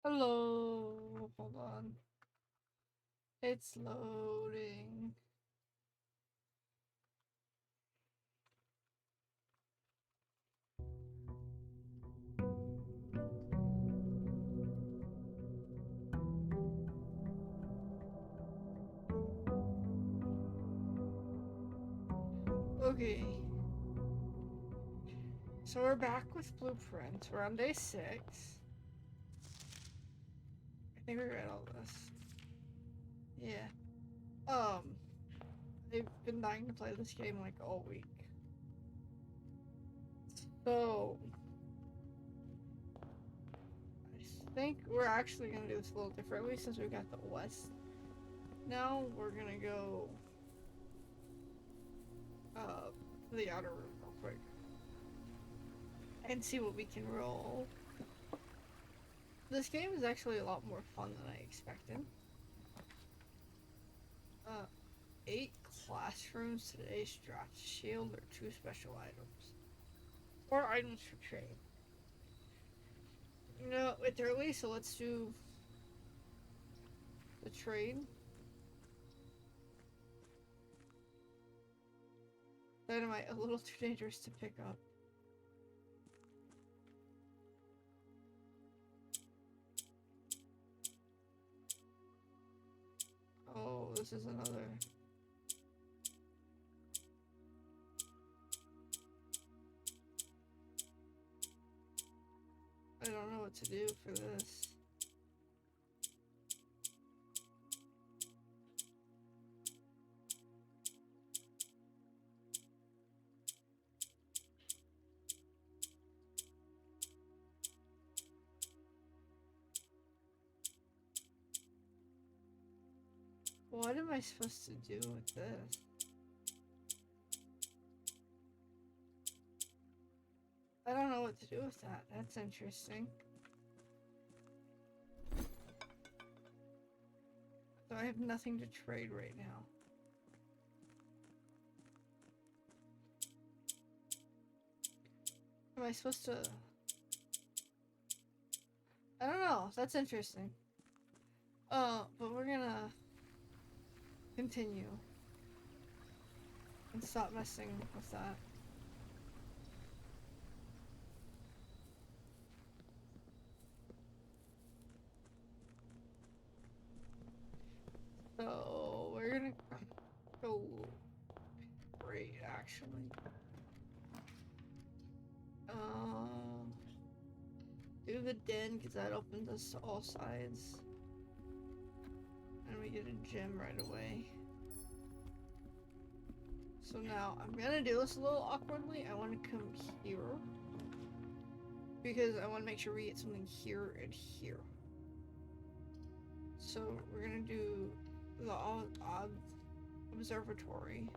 Hello, hold on. It's loading. Okay, so we're back with Blueprint. We're on day 6. I think we read all this. Yeah. I've been dying to play this game like all week. So, I think we're actually gonna do this a little differently since we got the West. Now we're gonna go to the outer room real quick and see what we can roll. This game is actually a lot more fun than I expected. 8 classrooms, today's draft shield, or 2 special items. 4 items for trade. You know, it's early, so let's do the trade. Dynamite, a little too dangerous to pick up. Oh, this is another. I don't know what to do for this. What am I supposed to do with this? I don't know what to do with that. That's interesting. So I have nothing to trade right now. Am I supposed to... I don't know. That's interesting. But we're gonna continue and stop messing with that. So we're gonna go great actually. Do the den because that opens us to all sides. And we get a gem right away. So now I'm gonna do this a little awkwardly. I want to come here because I want to make sure we get something here and here. So we're gonna do the observatory.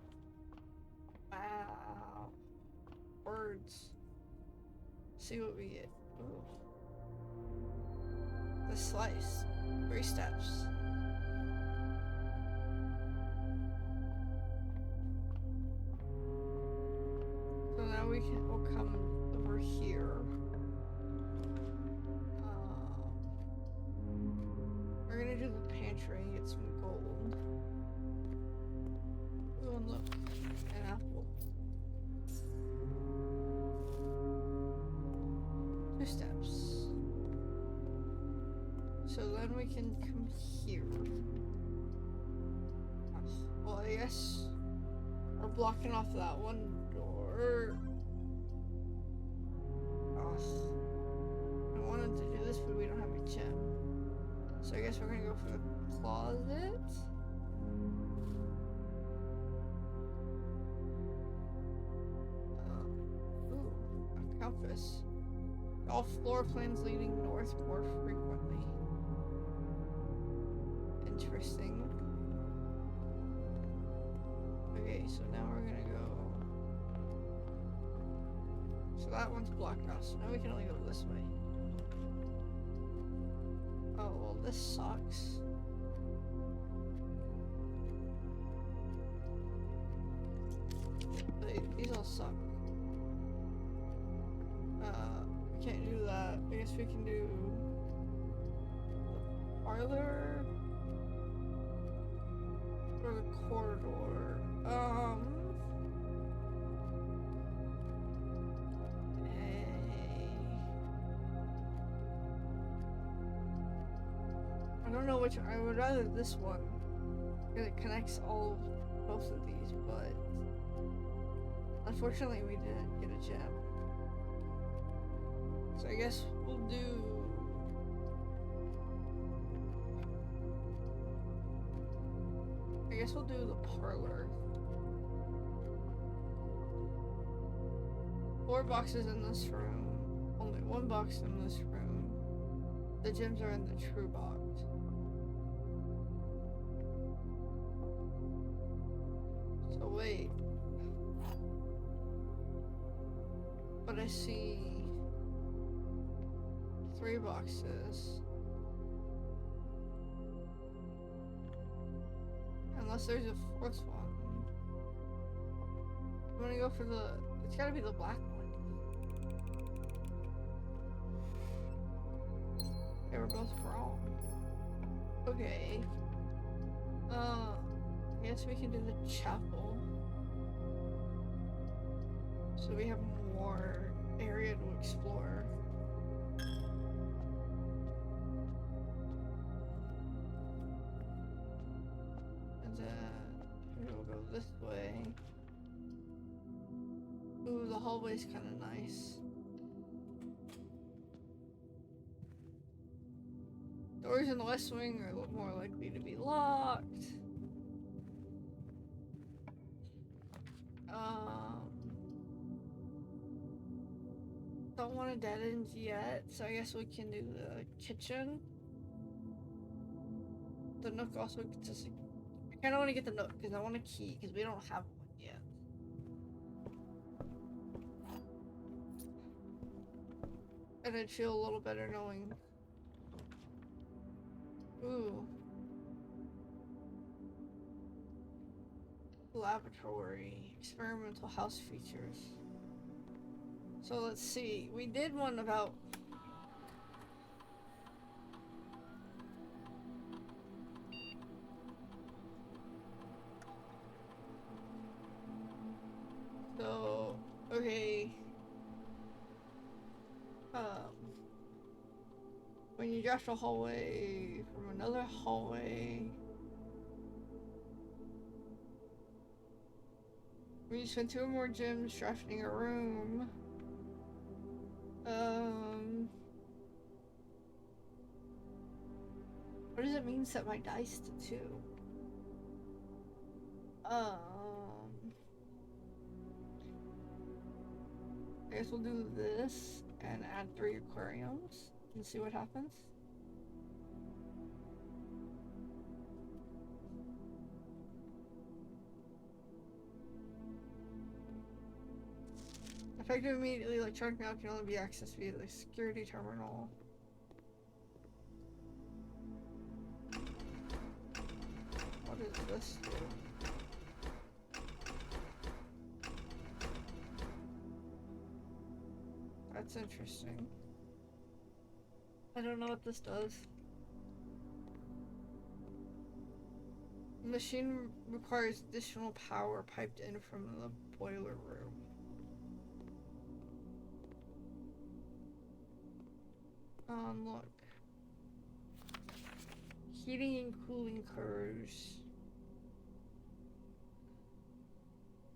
Wow. Birds. See what we get. Ooh. The slice. 3 steps. So now we'll come over here. We're gonna do the pantry and get some gold. Ooh, and look, an apple. 2 steps. So then we can come here. Well, I guess we're blocking off that one door. I wanted to do this, but we don't have a gem. So I guess we're gonna go for the closet. Ooh, a compass. All floor plans leading north more frequently. Interesting. Okay, so now we're gonna go. So that one's blocked off, so now we can only go this way. Oh, well, this sucks. These all suck. Can't do that. I guess we can do parlor or the corridor? I don't know which. I would rather this one. It connects both of these, but unfortunately we didn't get a gem. So I guess we'll do. I guess we'll do the parlor. 4 boxes in this room. Only 1 box in this room. The gems are in the true box. So wait. But I see 3 boxes. Unless there's a 4th one. I'm gonna go for the. It's gotta be the black one. They were both wrong. Okay. I guess we can do the chapel. So we have more area to explore. And then we'll go this way. Ooh, the hallway's kind of nice. Doors in the west wing are more likely to be locked. Don't want a dead end yet, so I guess we can do the kitchen. The nook also gets us. I kind of want to get the nook because I want a key because we don't have one yet. And I'd feel a little better knowing. Ooh. Laboratory. Experimental house features. So let's see. We did one about... So... Okay. When you draft a hallway from another hallway... When you spend 2 or more gems drafting a room... What does it mean set my dice to 2? I guess we'll do this and add 3 aquariums and see what happens. Effective immediately, electronic mail can only be accessed via the security terminal. What does this do? That's interesting. I don't know what this does. The machine requires additional power piped in from the boiler room. Look. Heating and cooling curves.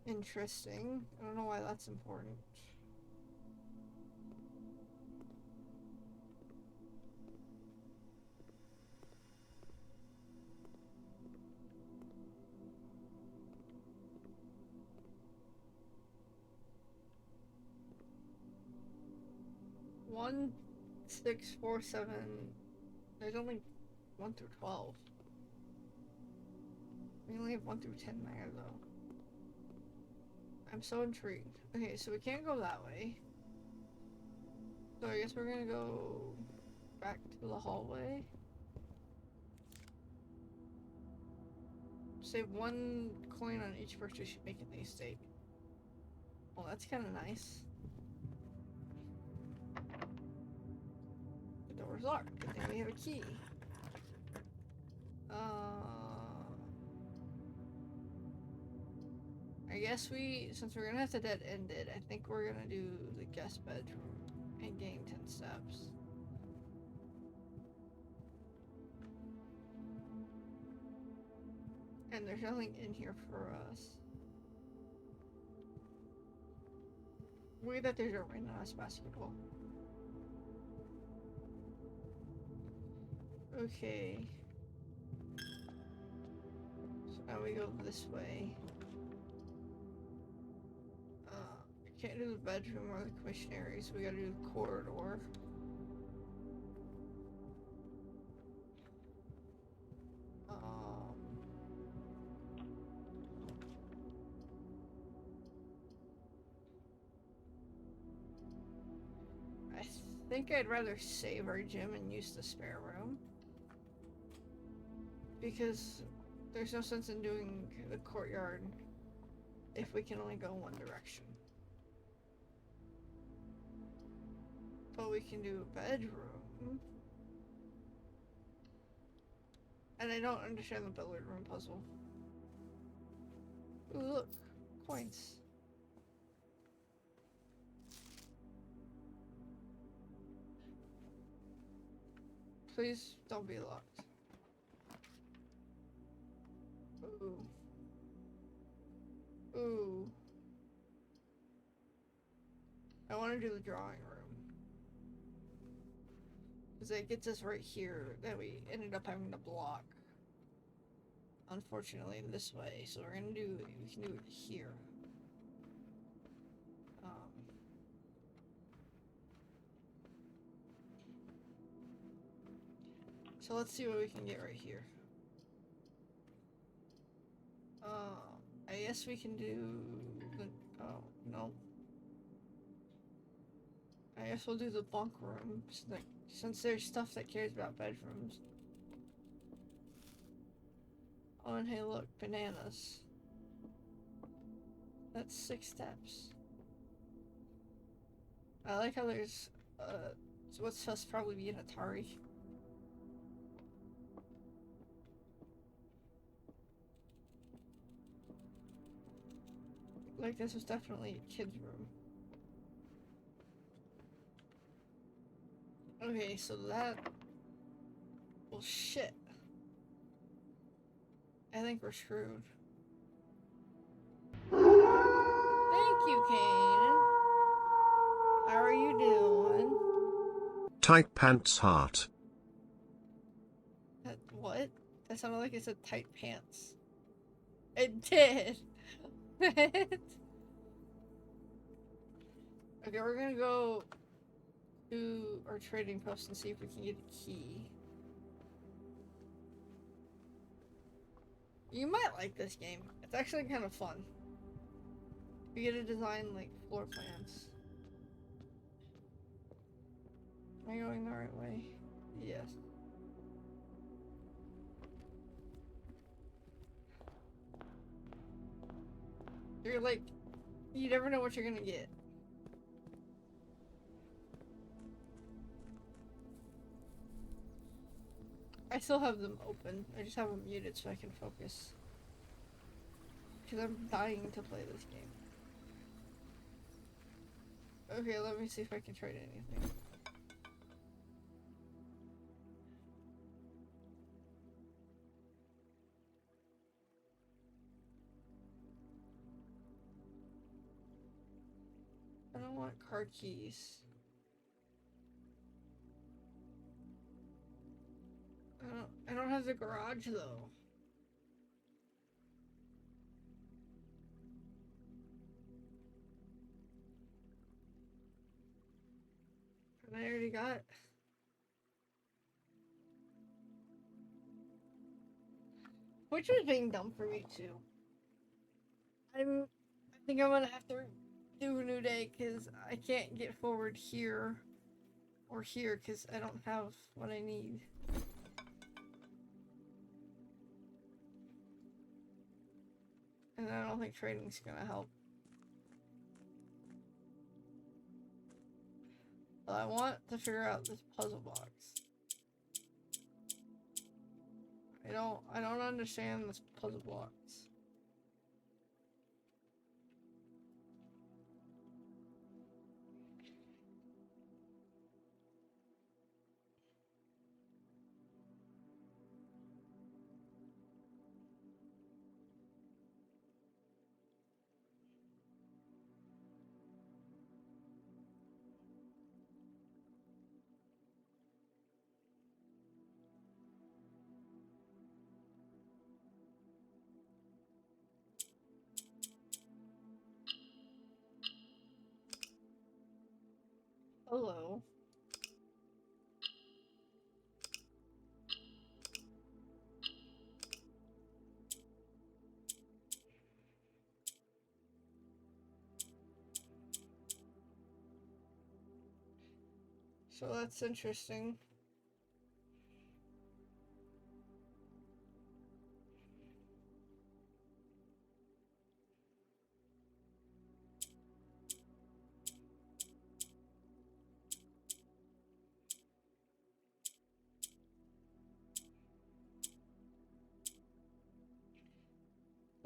Interesting. I don't know why that's important. One, 6, 4, 7. There's only 1 through 12. We only have 1 through 10 there, though. I'm so intrigued. Okay, so we can't go that way. So I guess we're gonna go back to the hallway. Save 1 coin on each purchase you make in the estate. Well, that's kind of nice. The door's locked. Good thing we have a key. I guess since we're gonna have to dead end it, I think we're gonna do the guest bedroom and gain 10 steps. And there's nothing in here for us. Weird that there's a rain on us basketball. Okay. So now we go this way. Can't do the bedroom or the commissionary, so we gotta do the corridor. I think I'd rather save our gym and use the spare room. Because there's no sense in doing the courtyard if we can only go one direction. But we can do a bedroom. And I don't understand the billiard room puzzle. Ooh, look. Coins. Please don't be locked. Ooh. Ooh. I want to do the drawing room. Because it gets us right here that we ended up having to block. Unfortunately, this way. So we can do it here. So let's see what we can get right here. I guess we can do the, oh, no. I guess we'll do the bunk room, since there's stuff that cares about bedrooms. Oh, and hey look, bananas. That's 6 steps. I like how there's, what's supposed to probably be an Atari. Like, this was definitely a kid's room. Okay, so that... Well, shit. I think we're screwed. Thank you, Kane. How are you doing? Tight pants heart. What? That sounded like it said tight pants. It did. Okay, we're gonna go to our trading post and see if we can get a key. You might like this game. It's actually kind of fun. You get to design, like, floor plans. Am I going the right way? Yes. You're like, you never know what you're gonna get. I still have them open. I just have them muted so I can focus. Because I'm dying to play this game. Okay, let me see if I can trade anything. I don't want car keys. I don't have the garage though. And I already got... Which was being dumb for me too. I think I'm gonna have to do a new day because I can't get forward here or here because I don't have what I need. And I don't think trading's gonna help. But I want to figure out this puzzle box. I don't understand this puzzle blocks. Hello. So that's interesting.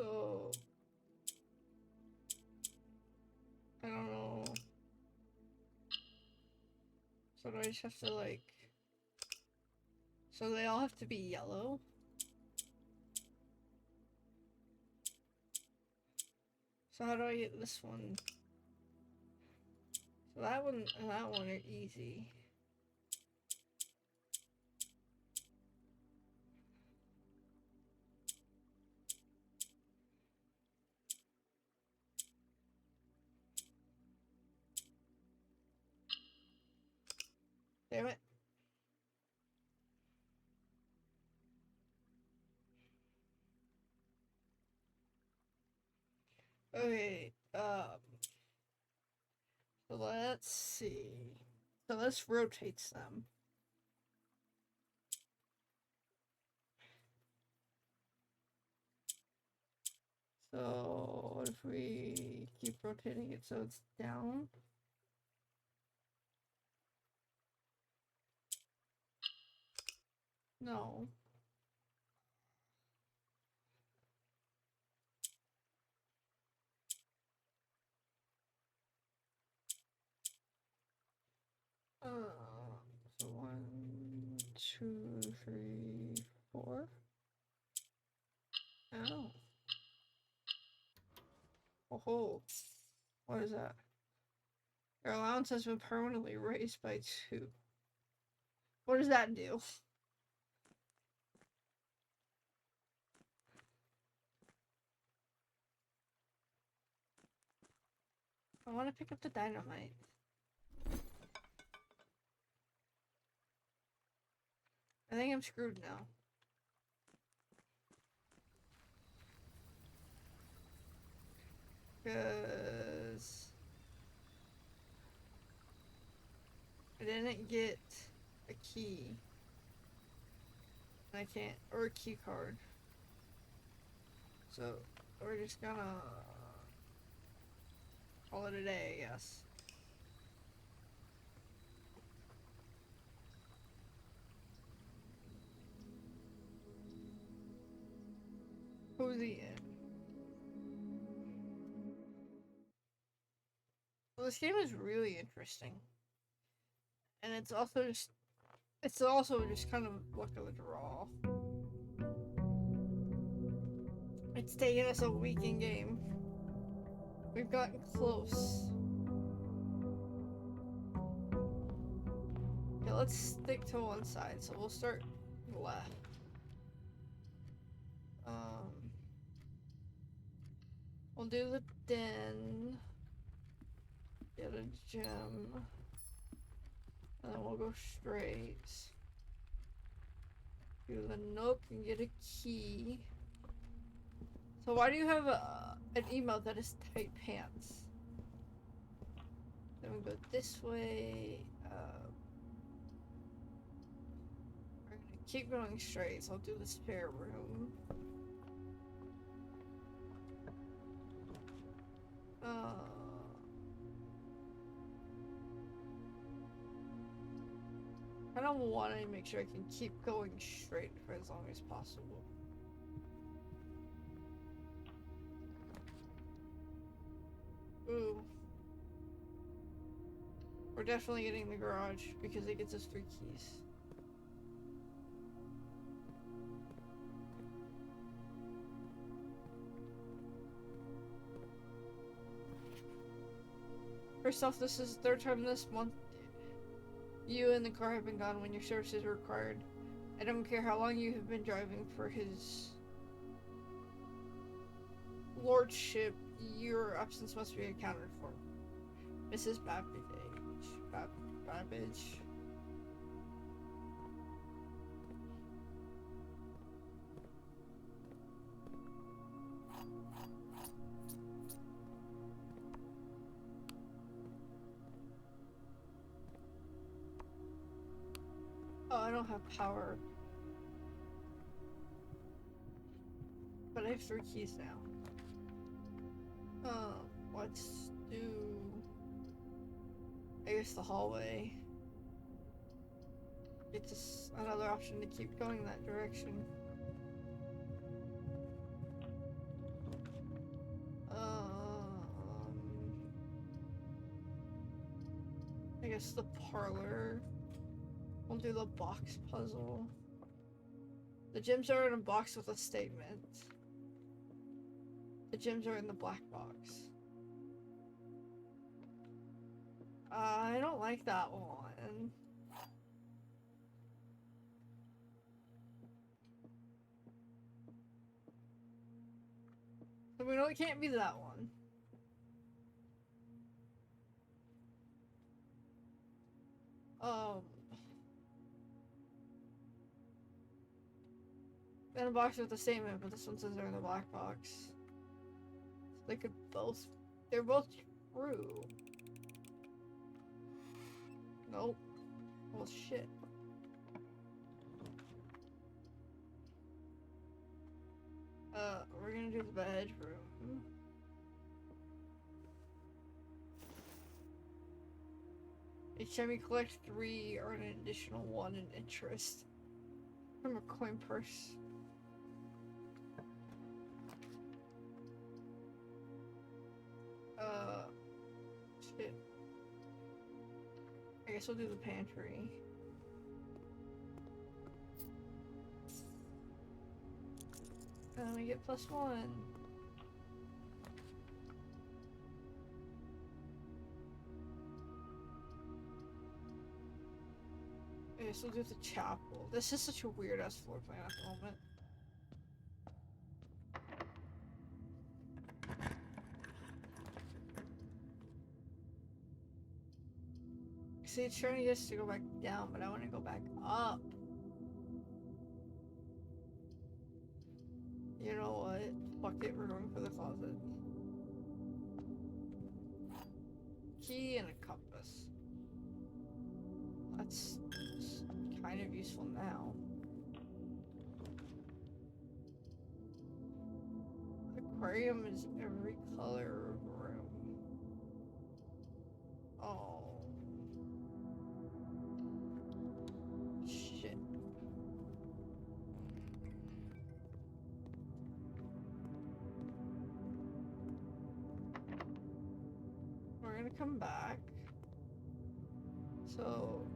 So I don't know. So do I just have to like... So they all have to be yellow? So how do I get this one? So that one and that one are easy. Damn it. Okay, so let's see. So this rotates them. So what if we keep rotating it so it's down? No. Uh, so 1, 2, 3, 4. Oh. Oh. What is that? Your allowance has been permanently raised by 2. What does that do? I want to pick up the dynamite. I think I'm screwed now. Because I didn't get a key. I can't, or a key card. So we're just gonna call it a day, I guess. Cozy Inn. Well, this game is really interesting. And it's also just kind of luck of the draw. It's taken us a week in game. We've gotten close. Yeah, let's stick to one side. So we'll start left. We'll do the den. Get a gem. And then we'll go straight. Do the nook and get a key. So why do you have an emote that is tight pants? Then we go this way. We're gonna keep going straight, so I'll do the spare room. I don't want want to make sure I can keep going straight for as long as possible. Ooh. We're definitely getting the garage because it gets us 3 keys. First off, this is the 3rd time this month you and the car have been gone when your services are required. I don't care how long you have been driving for his lordship, your absence must be accounted for. Mrs. Babbage. Babbage. Oh, I don't have power. But I have 3 keys now. Let's do... I guess the hallway. It's just another option to keep going that direction. I guess the parlor. We'll do the box puzzle. The gems are in a box with a statement. The gems are in the black box. I don't like that one. So we know it can't be that one. In a box with the statement, but this one says they're in the black box. So they could both... They're both true. Nope. Well, shit. We're gonna do the bedroom. Each time you collect 3, earn an additional 1 in interest from a coin purse. Shit. I guess we'll do the pantry. And then we get +1. I guess we'll do the chapel. This is such a weird ass floor plan at the moment. See, it's trying to get us to go back down, but I want to go back up. You know what? Fuck it, we're going for the closet. Key and a compass. That's kind of useful now. Aquarium is every color of room. Oh. Shit. We're gonna come back. So...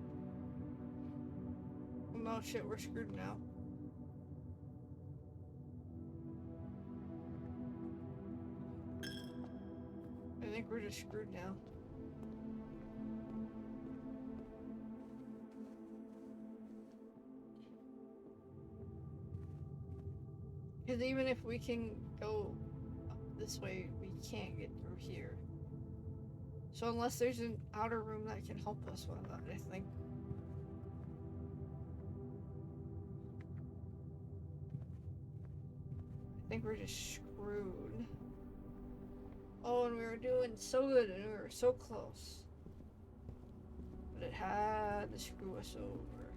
No shit, we're screwed now. I think we're just screwed now. Because even if we can go up this way, we can't get through here. So unless there's an outer room that can help us with that, I think. I think we're just screwed. Oh, and we were doing so good and we were so close. But it had to screw us over.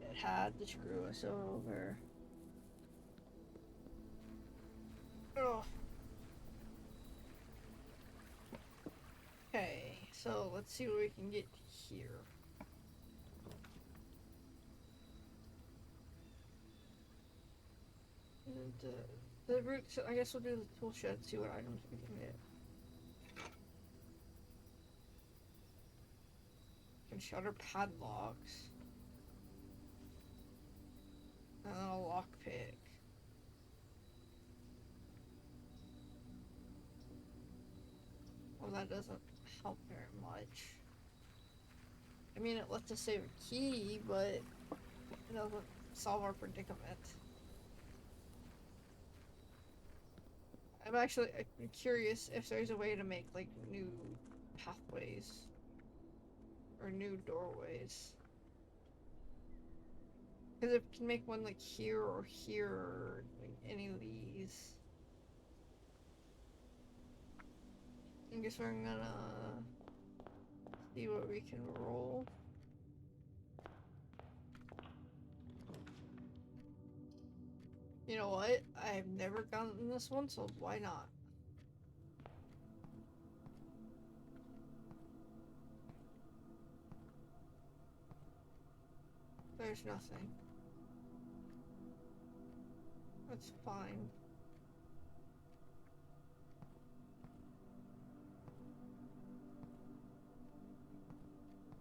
It had to screw us over. Oh. So let's see what we can get here. And the root. So I guess we'll do the tool shed. See what items we can get. Can shutter padlocks. And then a lockpick. Well, that doesn't help very much. I mean, it lets us save a key, but it doesn't solve our predicament. I'm actually curious if there's a way to make, like, new pathways. Or new doorways. Because it can make one, like, here or here, or like, any of these. I guess we're gonna see what we can roll. You know what? I've never gotten this one, so why not? There's nothing. That's fine.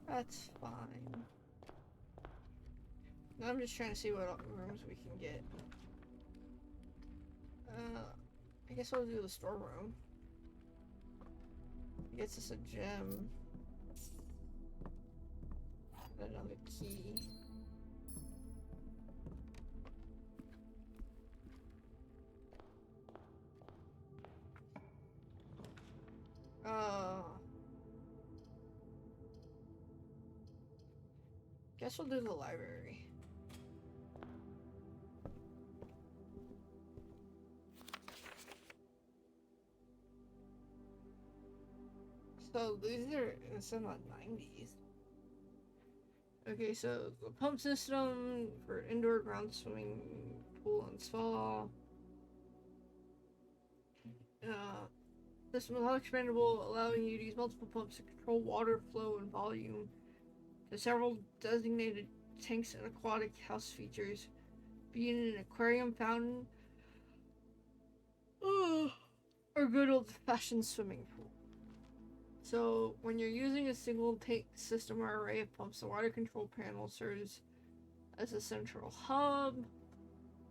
That's fine. Now I'm just trying to see what rooms we can get. I guess I'll do the storeroom. It gets us a gem. And another key. Guess we'll do the library. So these are it's in the 90s. Okay, so the pump system for indoor ground swimming pool and spa. System is all expandable, allowing you to use multiple pumps to control water flow and volume. There's several designated tanks and aquatic house features, being an aquarium, fountain, or good old-fashioned swimming pool. So, when you're using a single tank system or array of pumps, the water control panel serves as a central hub.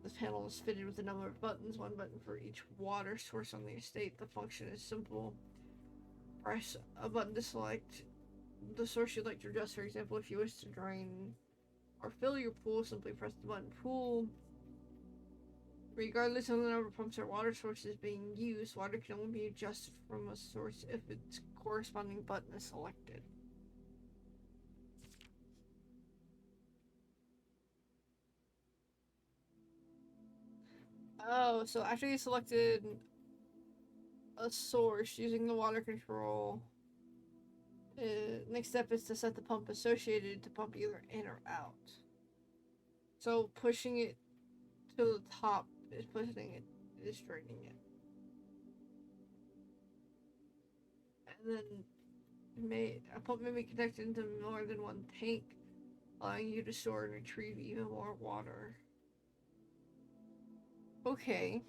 This panel is fitted with a number of buttons, one button for each water source on the estate. The function is simple. Press a button to select the source you'd like to address. For example, if you wish to drain or fill your pool, simply press the button pool. Regardless of the number of pumps or water sources being used, water can only be adjusted from a source if its corresponding button is selected. Oh, so after you selected a source using the water control, next step is to set the pump associated to pump either in or out. So pushing it to the top is pushing it, is draining it. And then a pump may be connected to more than one tank, allowing you to store and retrieve even more water. Okay.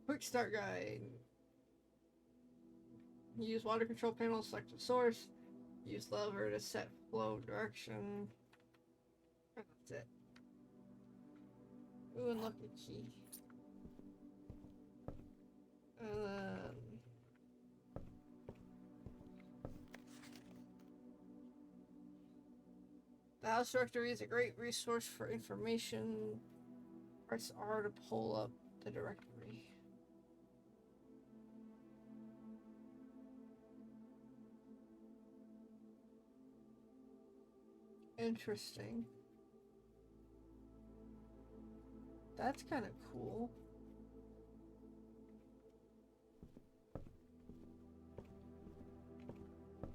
Quick start guide. Use water control panel, select a source. Use lever to set flow direction. That's it. Ooh, unlucky key. And then... the house directory is a great resource for information. Press R to pull up the directory. Interesting. That's kind of cool.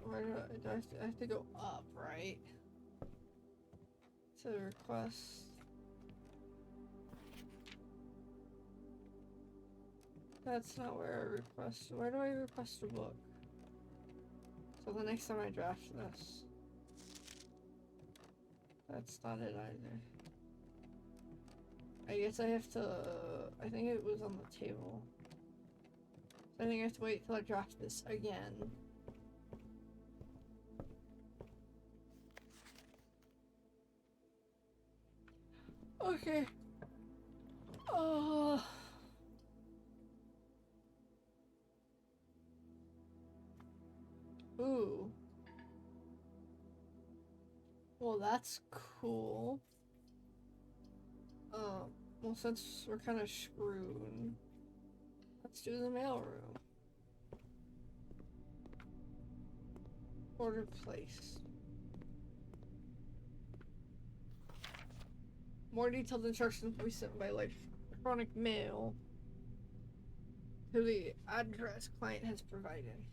Where do I have to go up, right? To request. That's not where I request. Where do I request a book? So the next time I draft this. That's not it either. I guess I have to... I think it was on the table. So I think I have to wait till I draft this again. Okay. Oh. Ooh. Well, that's cool. Well, since we're kind of screwed, let's do the mailroom. Order placed. More detailed instructions will be sent by electronic mail to the address client has provided.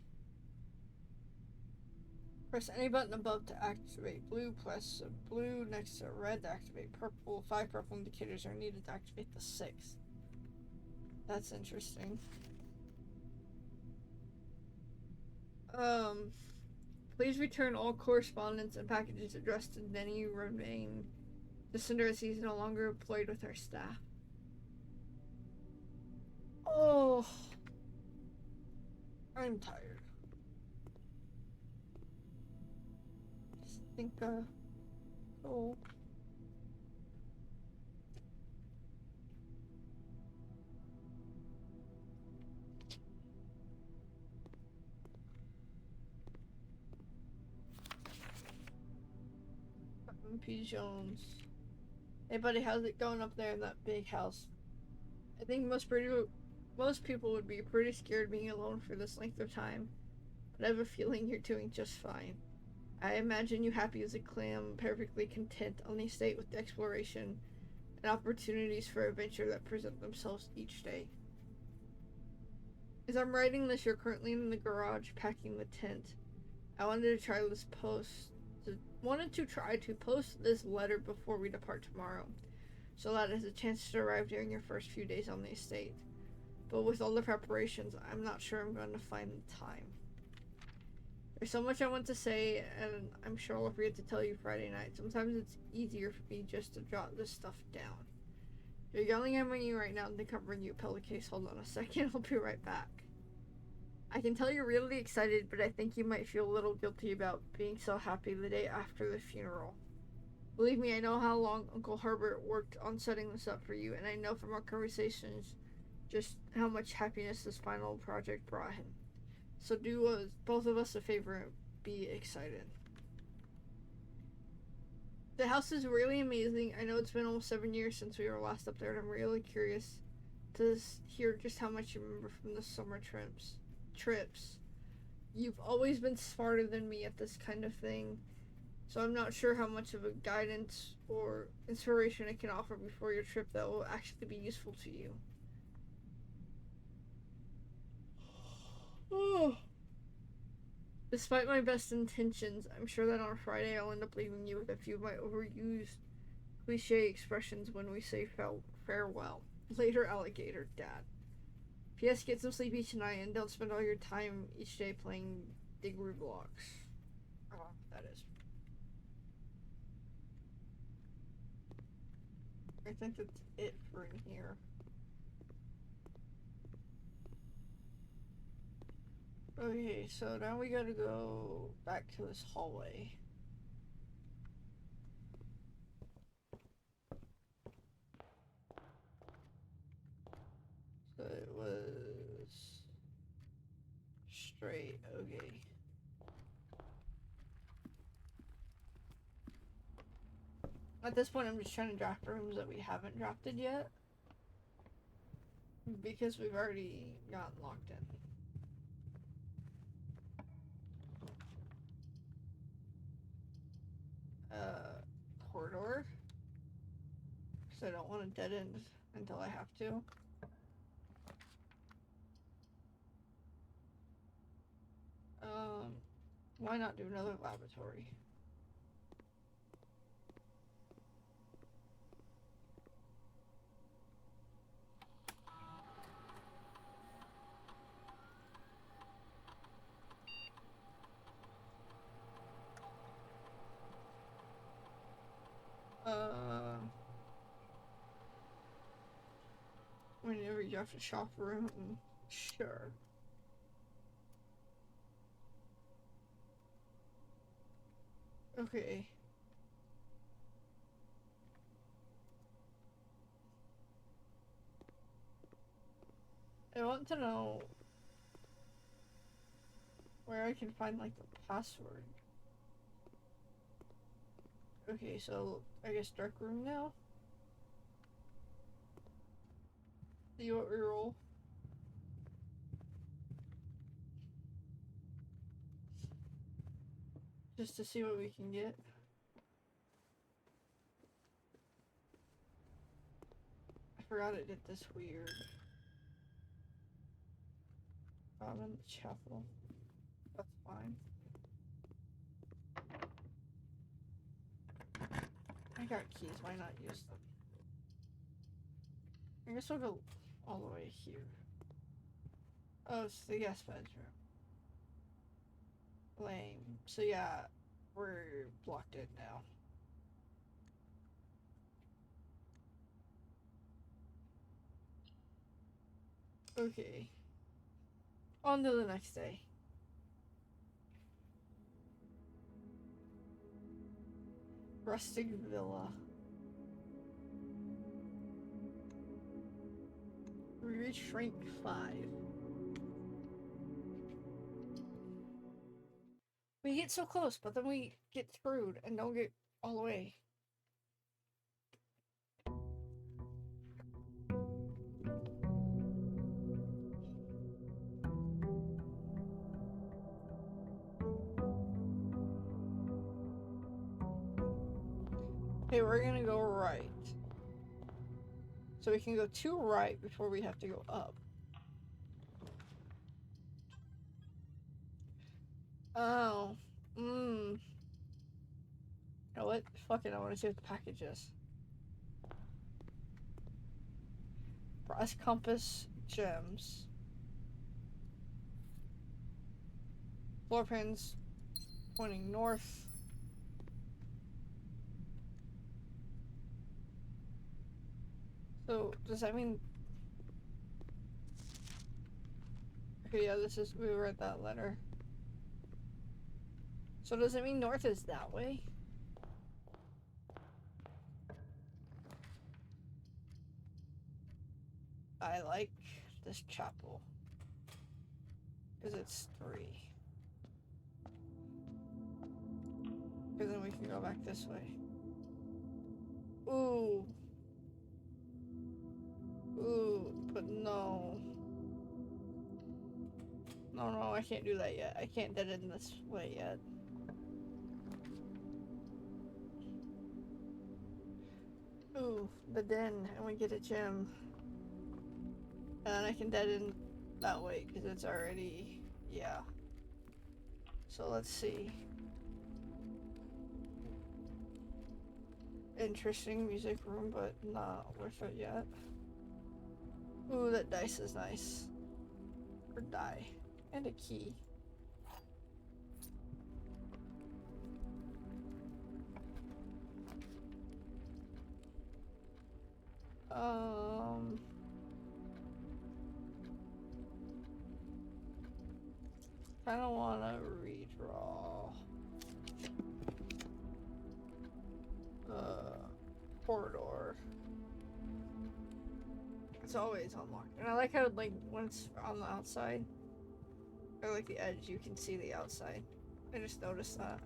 Press any button above to activate blue, plus blue next to red to activate purple. 5 purple indicators are needed to activate the 6th. That's interesting. Please return all correspondence and packages addressed to Denny Romaine. The sender as he's no longer employed with our staff. Oh, I'm tired. Just think, oh. P. Jones. Hey buddy, how's it going up there in that big house? I think most people would be pretty scared being alone for this length of time, but I have a feeling you're doing just fine. I imagine you happy as a clam, perfectly content on the estate with the exploration and opportunities for adventure that present themselves each day. As I'm writing this, you're currently in the garage packing the tent. I wanted to try to post this letter before we depart tomorrow, so that it has a chance to arrive during your first few days on the estate. But with all the preparations, I'm not sure I'm going to find the time. There's so much I want to say, and I'm sure I'll forget to tell you Friday night. Sometimes it's easier for me just to jot this stuff down. You're yelling at me right now, and they can't bring you a pillowcase. Hold on a second, I'll be right back. I can tell you're really excited, but I think you might feel a little guilty about being so happy the day after the funeral. Believe me, I know how long Uncle Herbert worked on setting this up for you, and I know from our conversations just how much happiness this final project brought him. So do both of us a favor and be excited. The house is really amazing. I know it's been almost 7 years since we were last up there, and I'm really curious to hear just how much you remember from the summer trips. You've always been smarter than me at this kind of thing, so I'm not sure how much of a guidance or inspiration I can offer before your trip that will actually be useful to you. Despite my best intentions, I'm sure that on Friday I'll end up leaving you with a few of my overused cliche expressions when we say farewell. Later, alligator, Dad. P.S. Get some sleep each night and don't spend all your time each day playing Digru blocks. Oh, that is. I think that's it for in here. Okay, so now we gotta go back to this hallway. So it was straight, okay. At this point, I'm just trying to draft rooms that we haven't drafted yet, because we've already gotten locked in. Corridor, because I don't want to dead end until I have to. Why not do another laboratory? read you off the shop room? Sure. Okay. I want to know where I can find like the password. Okay, so I guess dark room now. See what we roll. Just to see what we can get. I forgot it did this weird. I'm in the chapel. That's fine. I got keys, why not use them? I guess we'll go all the way here. Oh, it's the guest bedroom. Lame. So yeah, we're blocked in now. Okay. On to the next day. Rustic Villa. We reach rank 5. We get so close, but then we get screwed and don't get all the way. Okay, we're gonna go right. So we can go to right before we have to go up. Oh. You know what? Fuck it, I want to see what the package is. Brass compass gems. Floor pins pointing north. So, does that mean... Okay, yeah, we read that letter. So does it mean north is that way? I like this chapel. Because it's 3. Because then we can go back this way. Ooh. Ooh, but no. No, I can't do that yet. I can't dead end this way yet. Ooh, the den, and we get a gem. And then I can dead end that way, because it's already... yeah. So let's see. Interesting music room, but not worth it yet. Ooh, that dice is nice. Or die. And a key. Kinda wanna redraw. Corridor. It's always unlocked. And I like how, like, when it's on the outside, or like the edge, you can see the outside. I just noticed that.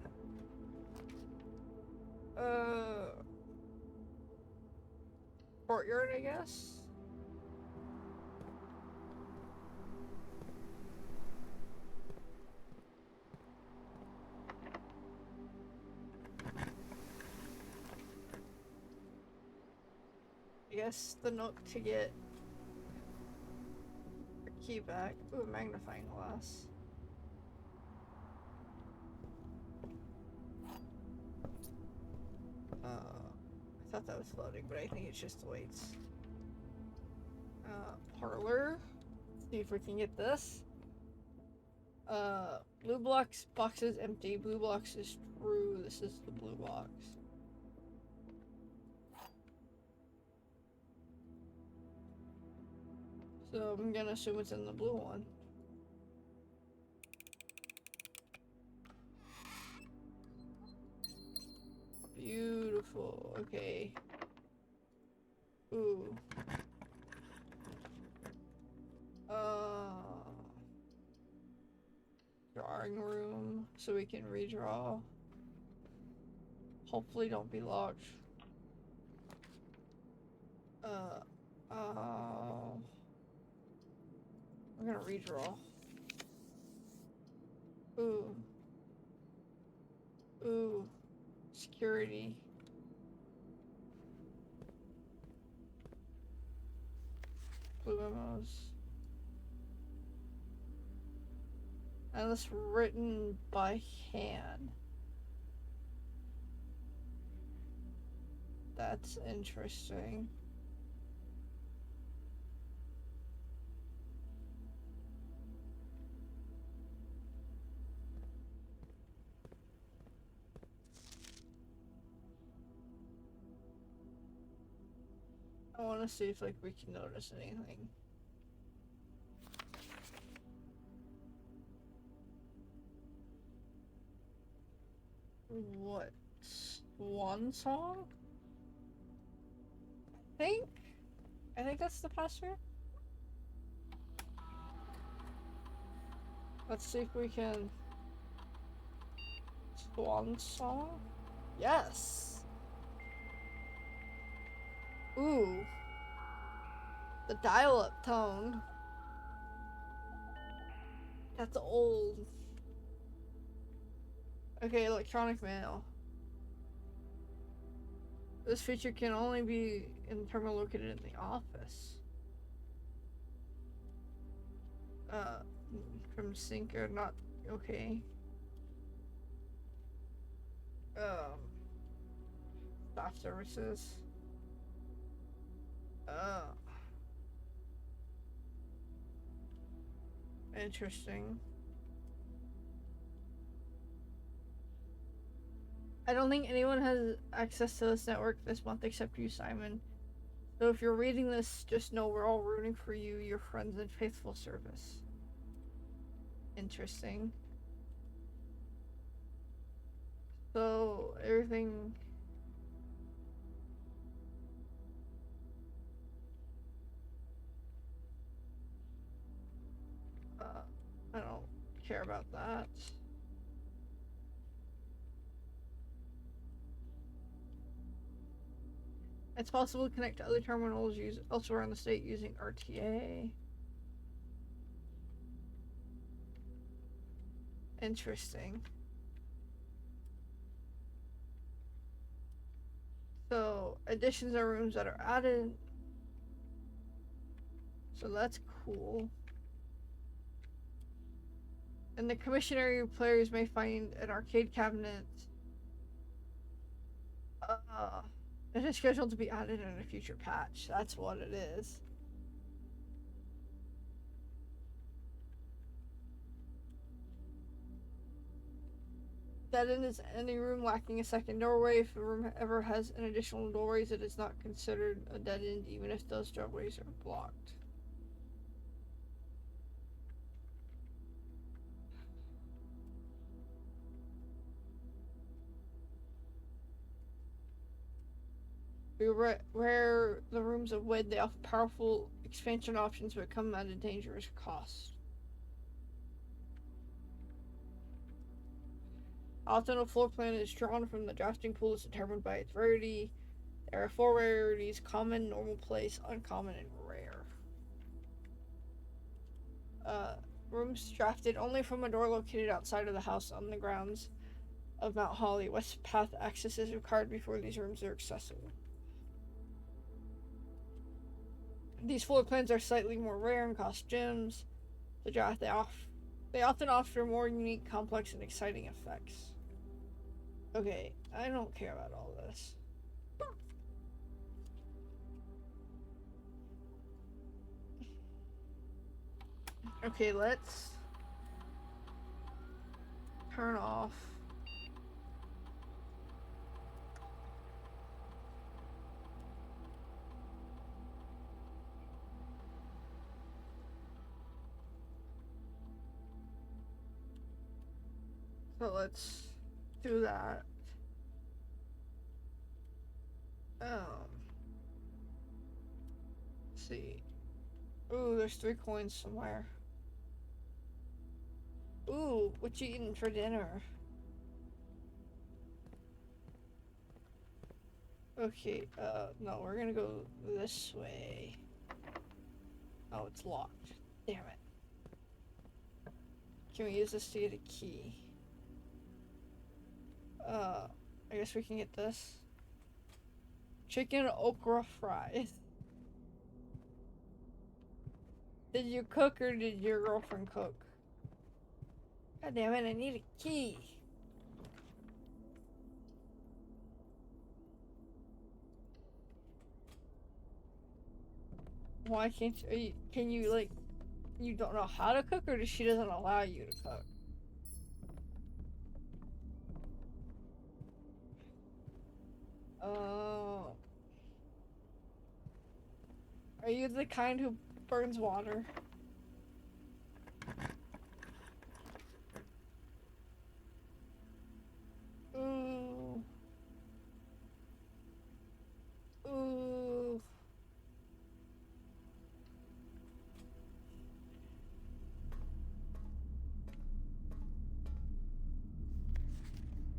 Courtyard, I guess? I guess the note to get a key back. Ooh, magnifying glass. I thought that was floating, but I think it's just the weights. Parlor. See if we can get this. Blue box is empty. Blue box is true. This is the blue box. So I'm gonna assume it's in the blue one. Beautiful. Okay. Ooh. Drawing room so we can redraw. Hopefully don't be locked. I'm gonna redraw. Ooh. Ooh. Security. Blue memos. And it's written by hand. That's interesting. I want to see if like we can notice anything. What? Swan song? I think that's the password. Let's see if we can. Swan song? Yes! Ooh. The dial-up tone. That's old. Okay, electronic mail. This feature can only be in the terminal located in the office. From Sync not okay. Staff services. Interesting. I don't think anyone has access to this network this month except you, Simon. So if you're reading this, just know we're all rooting for you, your friends, and faithful service. Interesting. So, everything... I don't care about that. It's possible to connect to other terminals elsewhere in the state using RTA. Interesting. So, additions are rooms that are added. So that's cool. In the commission area, players may find an arcade cabinet. It is scheduled to be added in a future patch. That's what it is. That is any room lacking a second doorway. If a room ever has an additional doorways, it is not considered a dead end, even if those doorways are blocked. Where the rooms of WID, they offer powerful expansion options but come at a dangerous cost. Often a floor plan is drawn from the drafting pool is determined by its rarity. There are 4 rarities: common, normal place, uncommon, and rare. Rooms drafted only from a door located outside of the house on the grounds of Mount Holly. West path access is required before these rooms are accessible. These floor plans are slightly more rare and cost gems. The draft they often offer more unique, complex, and exciting effects. Okay, I don't care about all this. Okay, let's turn off. So let's do that. Let's see. Ooh, there's 3 coins somewhere. Ooh, what you eating for dinner? Okay, no, we're gonna go this way. Oh, it's locked. Damn it. Can we use this to get a key? I guess we can get this. Chicken okra fries. Did you cook or did your girlfriend cook? God damn it, I need a key. Why can't you, can you like, you don't know how to cook or does she doesn't allow you to cook? Oh. Are you the kind who burns water? Ooh. Ooh.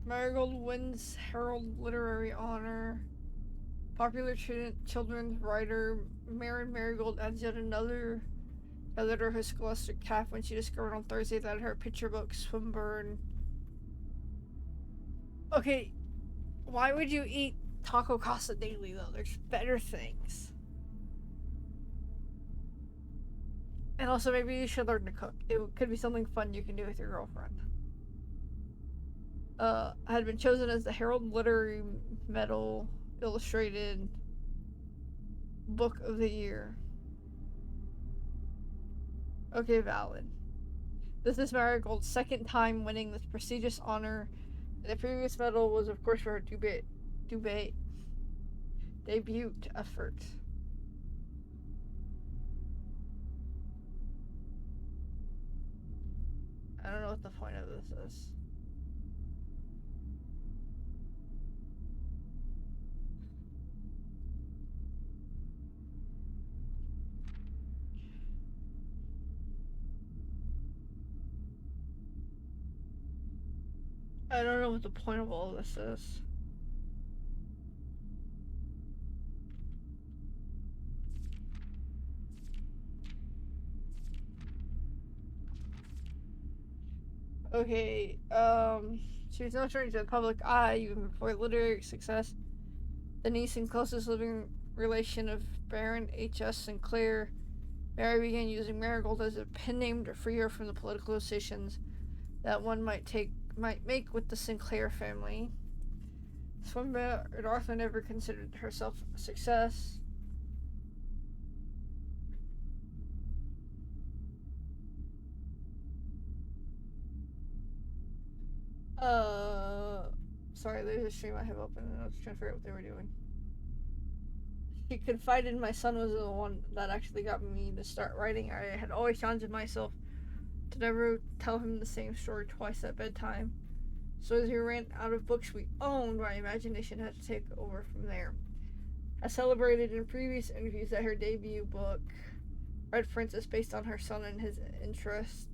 Marigold wins Herald Literary Honor. Popular children's writer Maren Marigold adds yet another editor her scholastic calf when she discovered on Thursday that her picture book Swinburne. Okay, why would you eat taco casa daily though? There's better things. And also maybe you should learn to cook. It could be something fun you can do with your girlfriend. Had been chosen as the Herald Literary Medal Illustrated Book of the Year. Okay, valid. This is Marigold's second time winning this prestigious honor. The previous medal was, of course, for her debut effort. I don't know what the point of this is. I don't know what the point of all of this is. Okay, she was no stranger to the public eye even before literary success. The niece and closest living relation of Baron H.S. Sinclair, Mary began using Marigold as a pen name to free her from the political decisions that one might make with the Sinclair family. Swinburne Arthur never considered herself a success. Sorry, there's a stream I have open and I was trying to figure out what they were doing. She confided my son was the one that actually got me to start writing. I had always challenged myself to never tell him the same story twice at bedtime. So as we ran out of books we owned, my imagination had to take over from there. I celebrated in previous interviews that her debut book, Red Princess, based on her son and his interest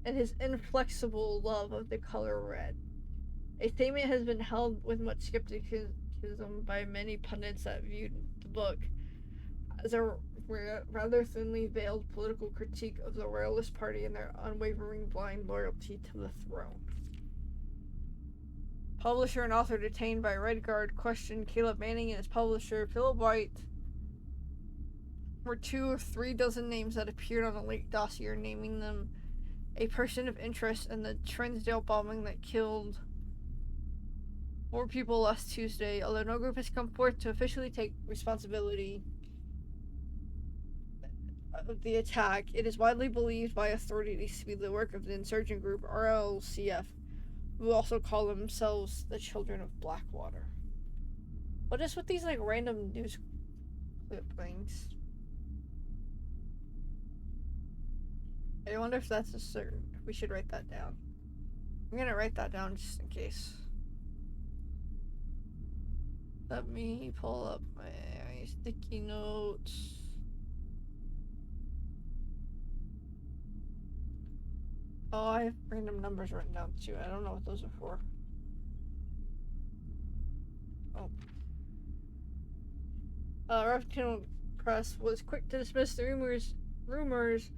and his inflexible love of the color red. A statement has been held with much skepticism by many pundits that viewed the book as a rather thinly veiled political critique of the Royalist Party and their unwavering blind loyalty to the throne. Publisher and author detained by Red Guard questioned Caleb Manning and his publisher Philip White were 2 or 3 dozen names that appeared on the late dossier, naming them a person of interest in the Trinsdale bombing that killed 4 people last Tuesday. Although no group has come forth to officially take responsibility of the attack, it is widely believed by authorities to be the work of the insurgent group RLCF, who also call themselves the Children of Blackwater. What is with these like random news clippings? I wonder if that's a certain. We should write that down. I'm gonna write that down just in case. Let me pull up my sticky notes. Oh, I have random numbers written down too. I don't know what those are for. Oh. Reptile Press was quick to dismiss the rumors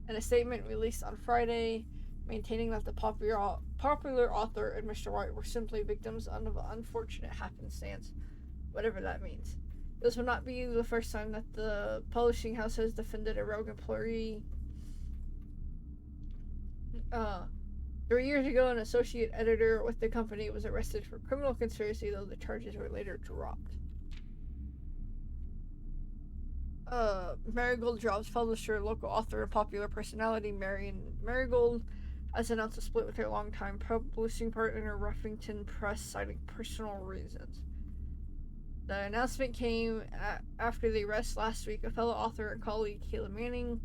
in a statement released on Friday, maintaining that the popular author and Mr. White were simply victims of an unfortunate happenstance, whatever that means. This will not be the first time that the publishing house has defended a rogue employee. 3 years ago, an associate editor with the company was arrested for criminal conspiracy, though the charges were later dropped. Marigold Drops publisher, local author, and popular personality Marion Marigold has announced a split with her longtime publishing partner, Ruffington Press, citing personal reasons. The announcement came after the arrest last week of fellow author and colleague Kayla Manning,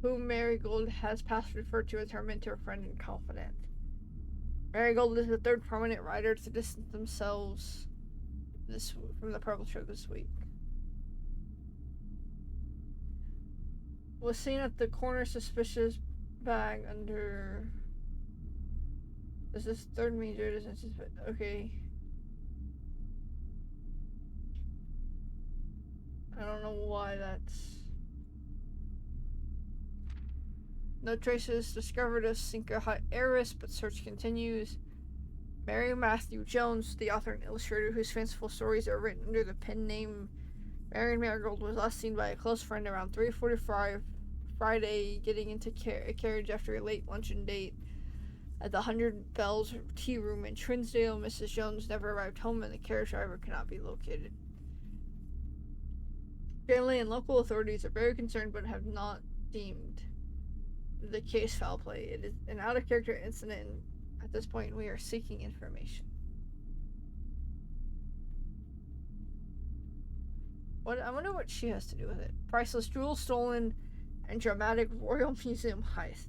whom Marigold has past referred to as her mentor, friend, and confidant. Marigold is the third prominent writer to distance themselves from the publisher this week. Was seen at the corner suspicious bag under. This is third major, doesn't suspect. Okay. I don't know why that's. No traces discovered of Cinco Hut heiress, but search continues. Mary Matthew Jones, the author and illustrator whose fanciful stories are written under the pen name Marion Marigold, was last seen by a close friend around 3:45 Friday, getting into a carriage after a late luncheon date at the 100 Bells Tea Room in Trinsdale. Mrs. Jones never arrived home, and the carriage driver cannot be located. Family and local authorities are very concerned, but have not deemed the case foul play. It is an out-of-character incident, and at this point, we are seeking information. I wonder what she has to do with it. Priceless jewels stolen and dramatic Royal Museum heist.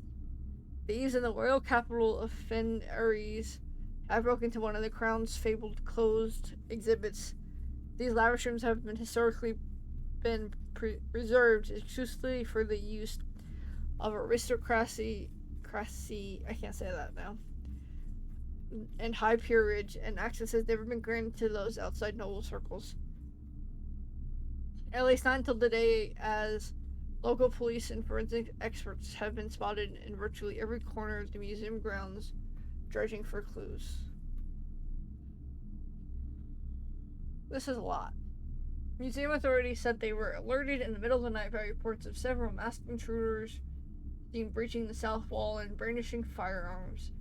Thieves in the royal capital of Fen Aries have broken into one of the Crown's fabled closed exhibits. These lavish rooms have been historically reserved exclusively for the use of aristocracy, I can't say that now, and high peerage, and access has never been granted to those outside noble circles. At least not until today, as local police and forensic experts have been spotted in virtually every corner of the museum grounds, dredging for clues. This is a lot. Museum authorities said they were alerted in the middle of the night by reports of several masked intruders seen breaching the south wall and brandishing firearms.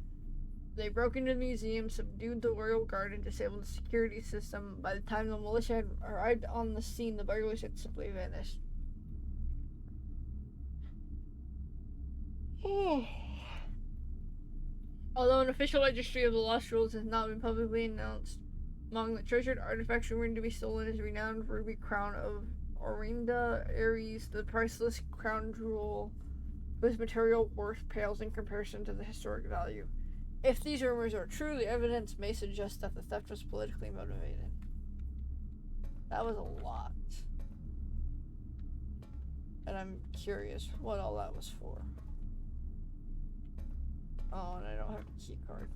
They broke into the museum, subdued the royal guard, and disabled the security system. By the time the militia had arrived on the scene, the burglars had simply vanished. Although an official registry of the lost jewels has not been publicly announced, among the treasured artifacts rumored to be stolen is renowned ruby crown of Orinda Aries, the priceless crown jewel whose material worth pales in comparison to the historic value. If these rumors are true, the evidence may suggest that the theft was politically motivated. That was a lot. And I'm curious what all that was for. Oh, and I don't have a key card.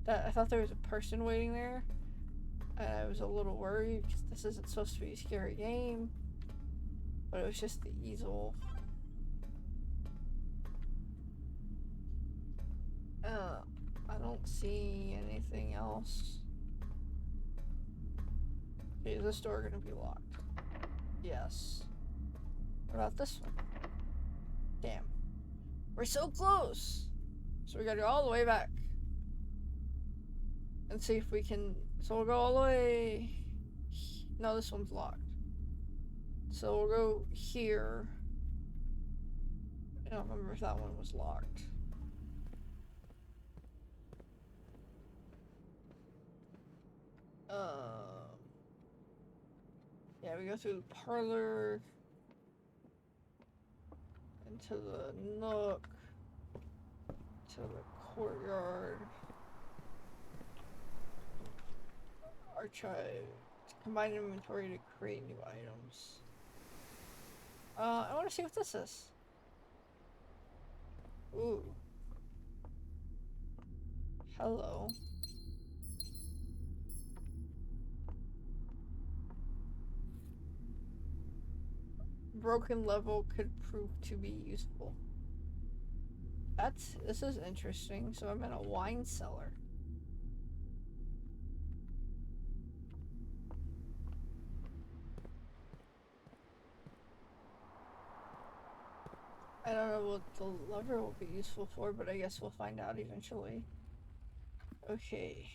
I thought there was a person waiting there. And I was a little worried because this isn't supposed to be a scary game. But it was just the easel. I don't see anything else. Okay, is this door gonna be locked? Yes. What about this one? Damn. We're so close! So we gotta go all the way back. And see if we can... So we'll go all the way... No, this one's locked. So we'll go here. I don't remember if that one was locked. Yeah, we go through the parlor. Into the nook. So the courtyard. Archive. Combine inventory to create new items. I want to see what this is. Ooh. Hello. Broken level could prove to be useful. This is interesting. So I'm in a wine cellar. I don't know what the lever will be useful for, but I guess we'll find out eventually. Okay.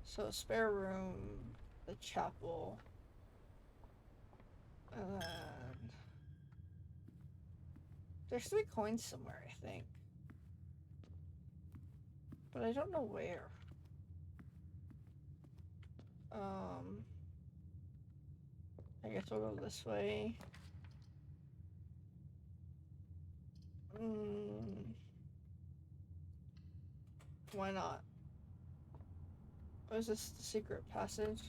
So spare room, the chapel, and there's 3 coins somewhere, I think. But I don't know where. I guess we'll go this way. Why not? Or is this the secret passage?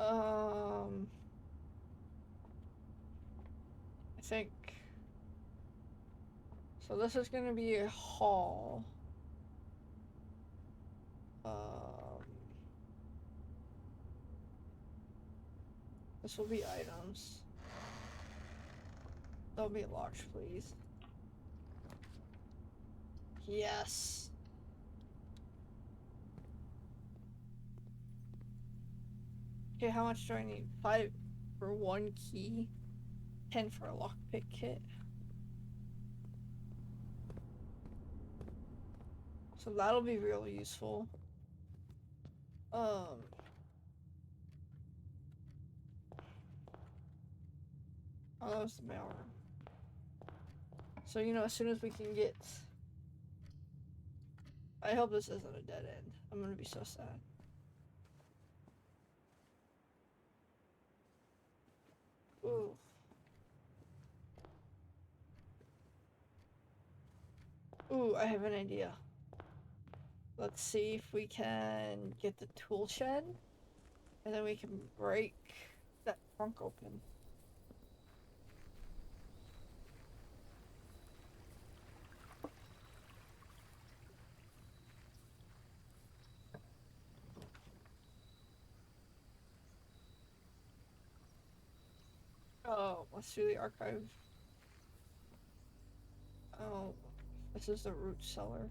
I think. So this is gonna be a hall. This will be items. They'll be locked, please. Yes. Okay, how much do I need? 5 for 1 key, 10 for a lockpick kit. So that'll be really useful. Oh, that was the mail room. So, you know, as soon as we can get... I hope this isn't a dead end. I'm gonna be so sad. Ooh. Ooh, I have an idea. Let's see if we can get the tool shed, and then we can break that trunk open. Oh, let's do the archive. Oh, this is the root cellar.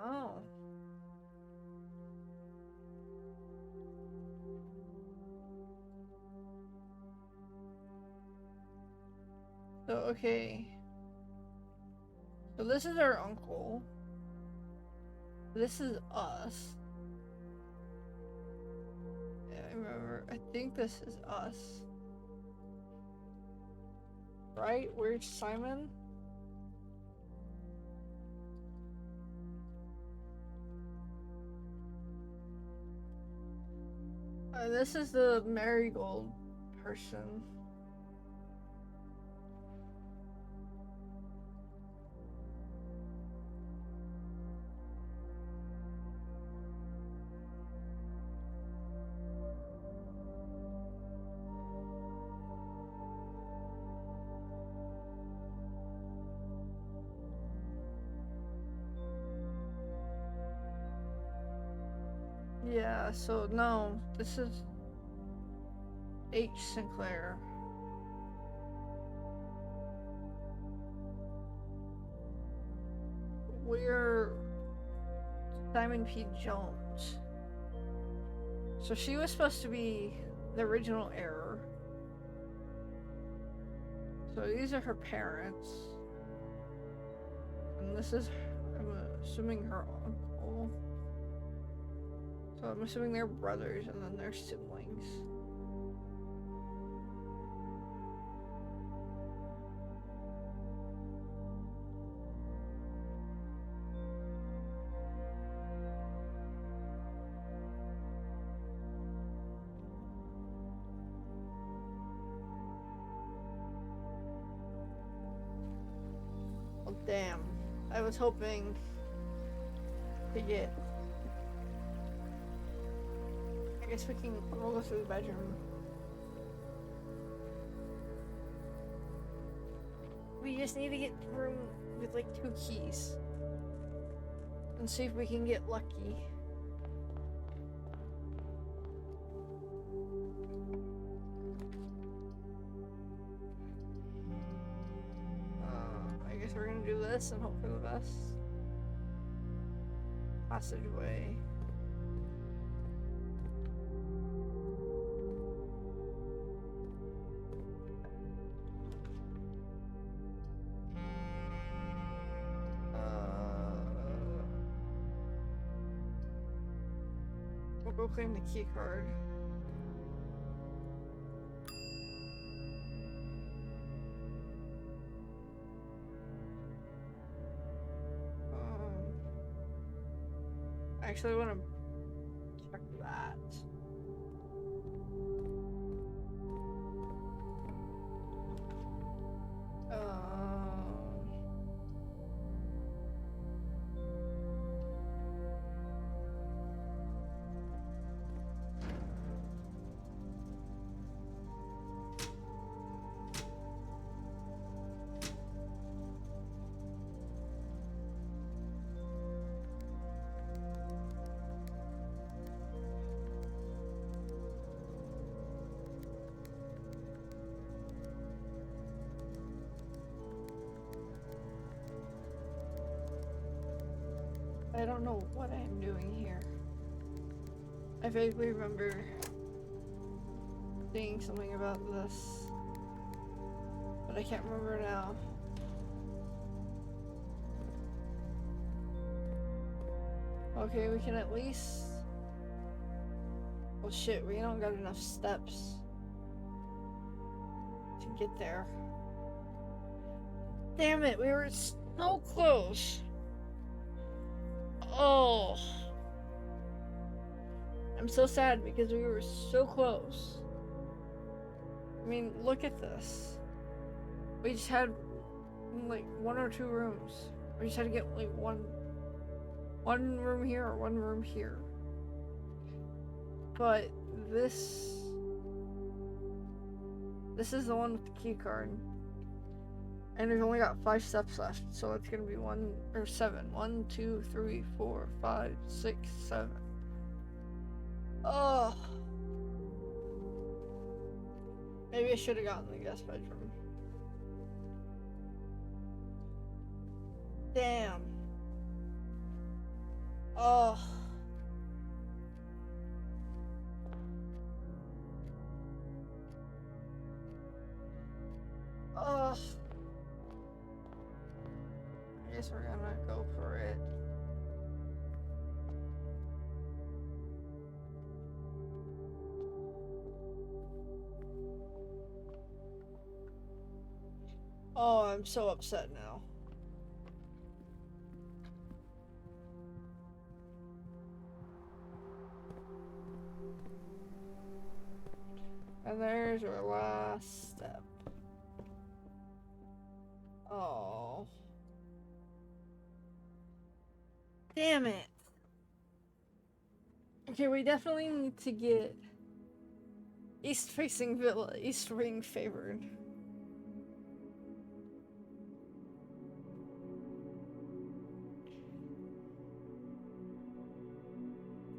Oh. So, okay. So this is our uncle. This is us. Yeah, I remember. I think this is us. Right? Where's Simon? This is the marigold person. Yeah, so no, this is H. Sinclair. We're Simon P. Jones. So she was supposed to be the original heir. So these are her parents. And this is, I'm assuming, her uncle. So I'm assuming they're brothers and then they're siblings. Damn. I was hoping to get... I guess we'll go through the bedroom. We just need to get the room with like 2 keys. And see if we can get lucky. I guess we're gonna do this and hope for the best. Passageway. We'll go claim the key card. I actually want to check that. I don't know what I'm doing here. I vaguely remember seeing something about this, but I can't remember now. Okay, we can at least... Oh shit, we don't got enough steps to get there. Damn it, we were so close. Oh, I'm so sad because we were so close. I mean, look at this. We just had like 1 or 2 rooms. We just had to get like one room here or 1 room here. But this is the one with the key card. And we've only got 5 steps left, so it's gonna be 1 or 7. 1, 2, 3, 4, 5, 6, 7. Oh. Maybe I should have gotten the guest bedroom. Damn. Oh. Oh. I guess we're gonna go for it. Oh, I'm so upset now. And there's our last step. Oh. Damn it. Okay, we definitely need to get east facing villa, east ring favored.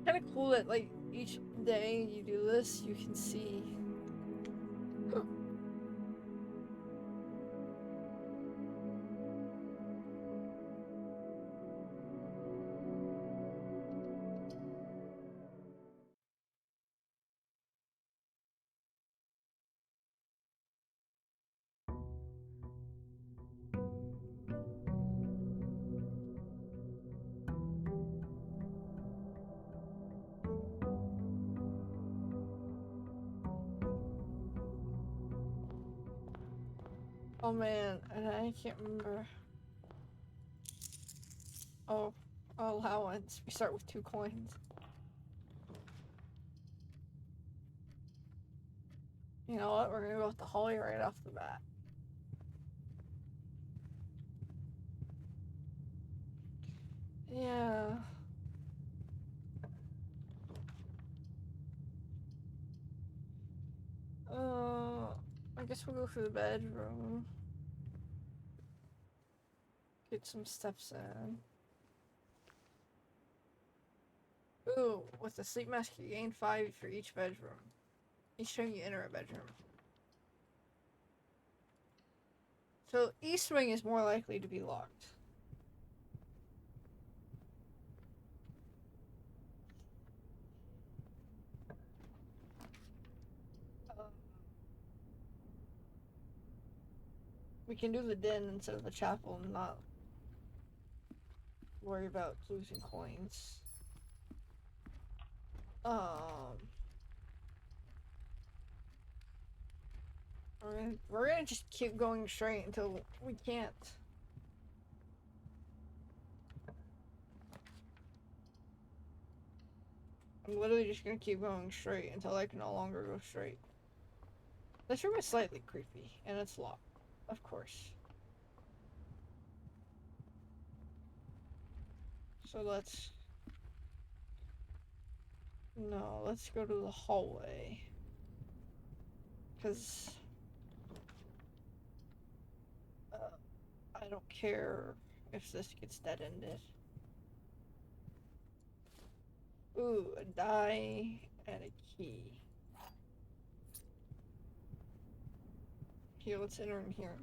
Kind of cool that like each day you do this, you can see. Oh man, and I can't remember. Oh, allowance. We start with 2 coins. You know what? We're gonna go with the Holly right off the bat. Yeah. I guess we'll go for the bedroom. Get some steps in. Ooh, with the sleep mask, you gain 5 for each bedroom. Each time you enter a bedroom. So East Wing is more likely to be locked. We can do the den instead of the chapel and not worry about losing coins. We're gonna just keep going straight until we can't. I'm literally just gonna keep going straight until I can no longer go straight. This room is slightly creepy, and it's locked, of course. So let's go to the hallway. Because I don't care if this gets dead-ended. Ooh, a die and a key. Here, let's enter in here.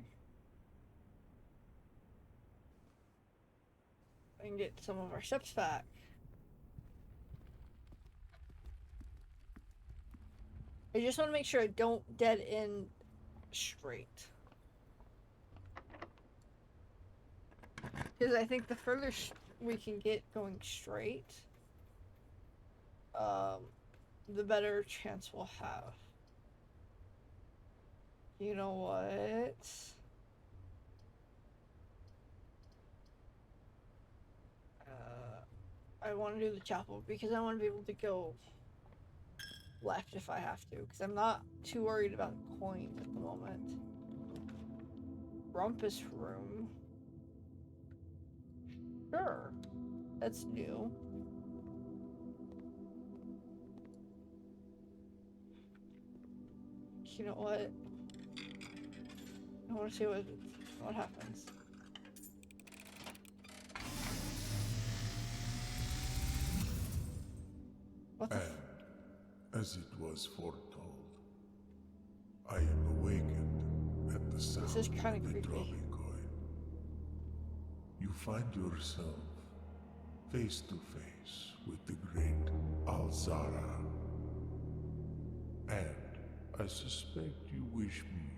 And get some of our steps back. I just want to make sure I don't dead end straight. Because I think the further we can get going straight, the better chance we'll have. You know what? I want to do the chapel because I want to be able to go left if I have to, because I'm not too worried about coins at the moment. Rumpus room. Sure. That's new. You know what? I want to see what happens. What the And, as it was foretold, I am awakened at the sound This is kinda of the creepy. dropping coin. You find yourself face to face with the great Alzara. And I suspect you wish me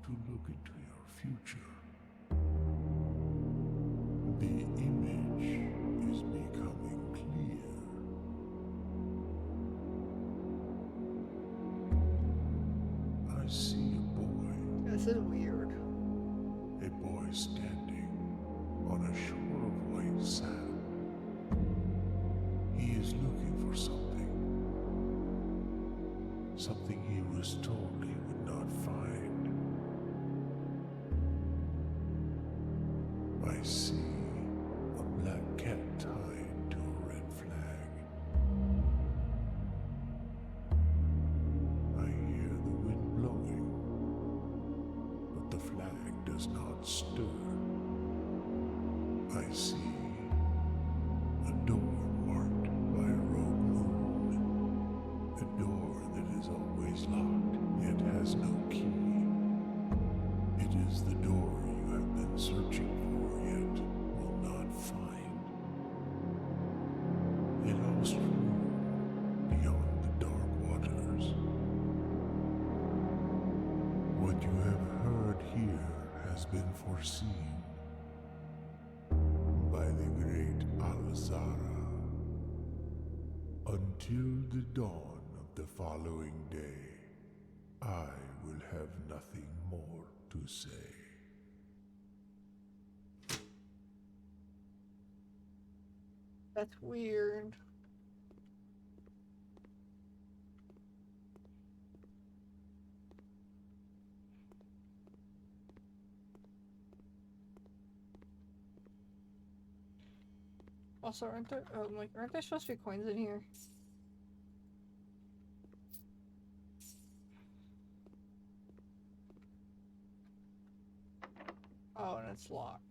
to look into your future. The image is becoming clear. I see a boy. This is weird. A boy standing on a shore of white sand. He is looking for something. Something he was told he would not find. I see a black cat tied to a red flag. I hear the wind blowing, but the flag does not stir. I see a door marked by a rogue moon. A door that is always locked, yet has no key. It is the door you have been searching for, yet will not find. A lost room beyond the dark waters. What you have heard here has been foreseen by the great Alzara. Until the dawn of the following day, I will have nothing more to say. That's weird. Also, aren't there? Oh, like, aren't there supposed to be coins in here? Oh, and it's locked.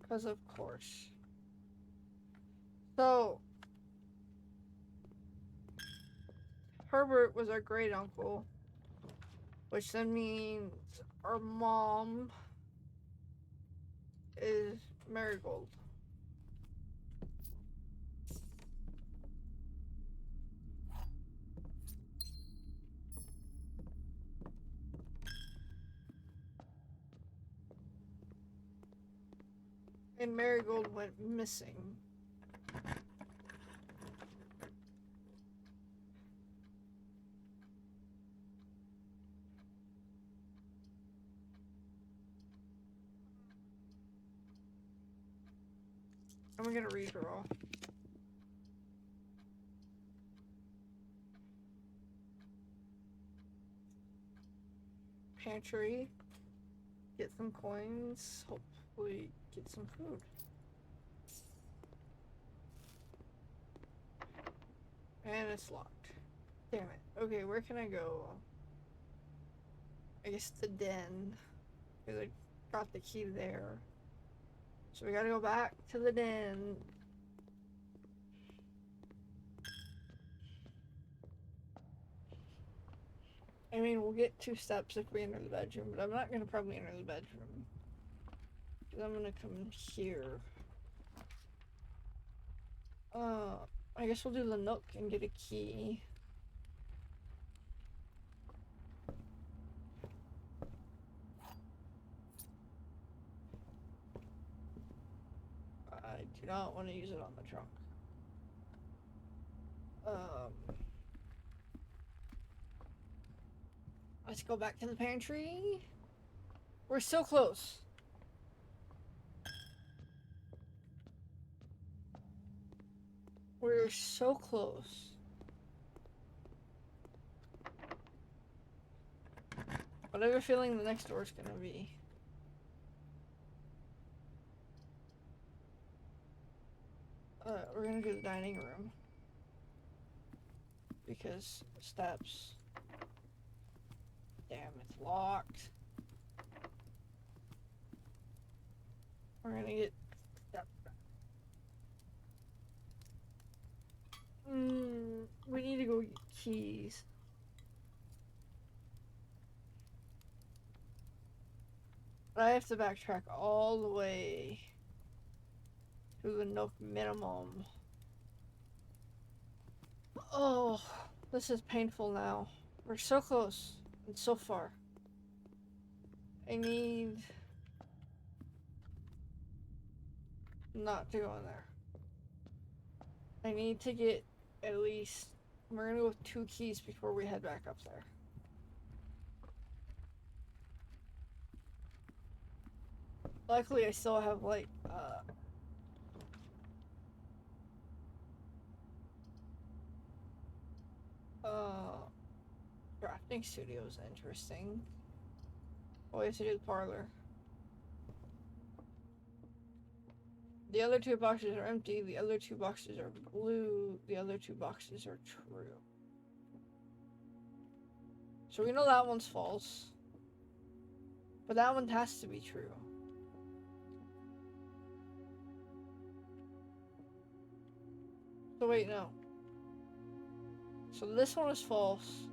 Because of course. So, Herbert was our great uncle, which then means our mom is Marigold. And Marigold went missing. I'm gonna redraw. Pantry. Get some coins. Hopefully get some food. And it's locked. Damn it. Okay, where can I go? I guess the den. Because I got the key there. So we gotta go back to the den. I mean, we'll get 2 steps if we enter the bedroom, but I'm not gonna probably enter the bedroom. Because I'm gonna come in here. I guess we'll do the nook and get a key. I do not want to use it on the trunk. Let's go back to the pantry. We're so close. We're so close. But I have a feeling the next door's gonna be. We're gonna do the dining room. Because steps. Damn, it's locked. We're gonna get step. We need to go get keys. But I have to backtrack all the way to the Nook minimum. Oh, this is painful now. We're so close and so far. I need not to go in there. I need to get at least, we're gonna go with 2 keys before we head back up there. Luckily I still have like crafting studio is interesting. Oh, we have to do the parlor. The other 2 boxes are empty, the other 2 boxes are blue, the other 2 boxes are true. So we know that one's false. But that one has to be true. So wait, no. So this one is false.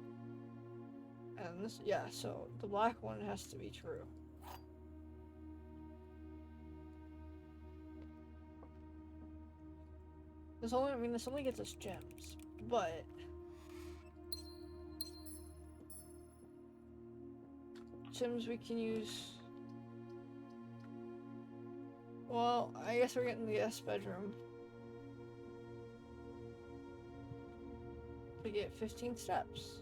And this, yeah, so the black one has to be true. This only gets us gems, but gems we can use. Well, I guess we're getting the S bedroom to get 15 steps.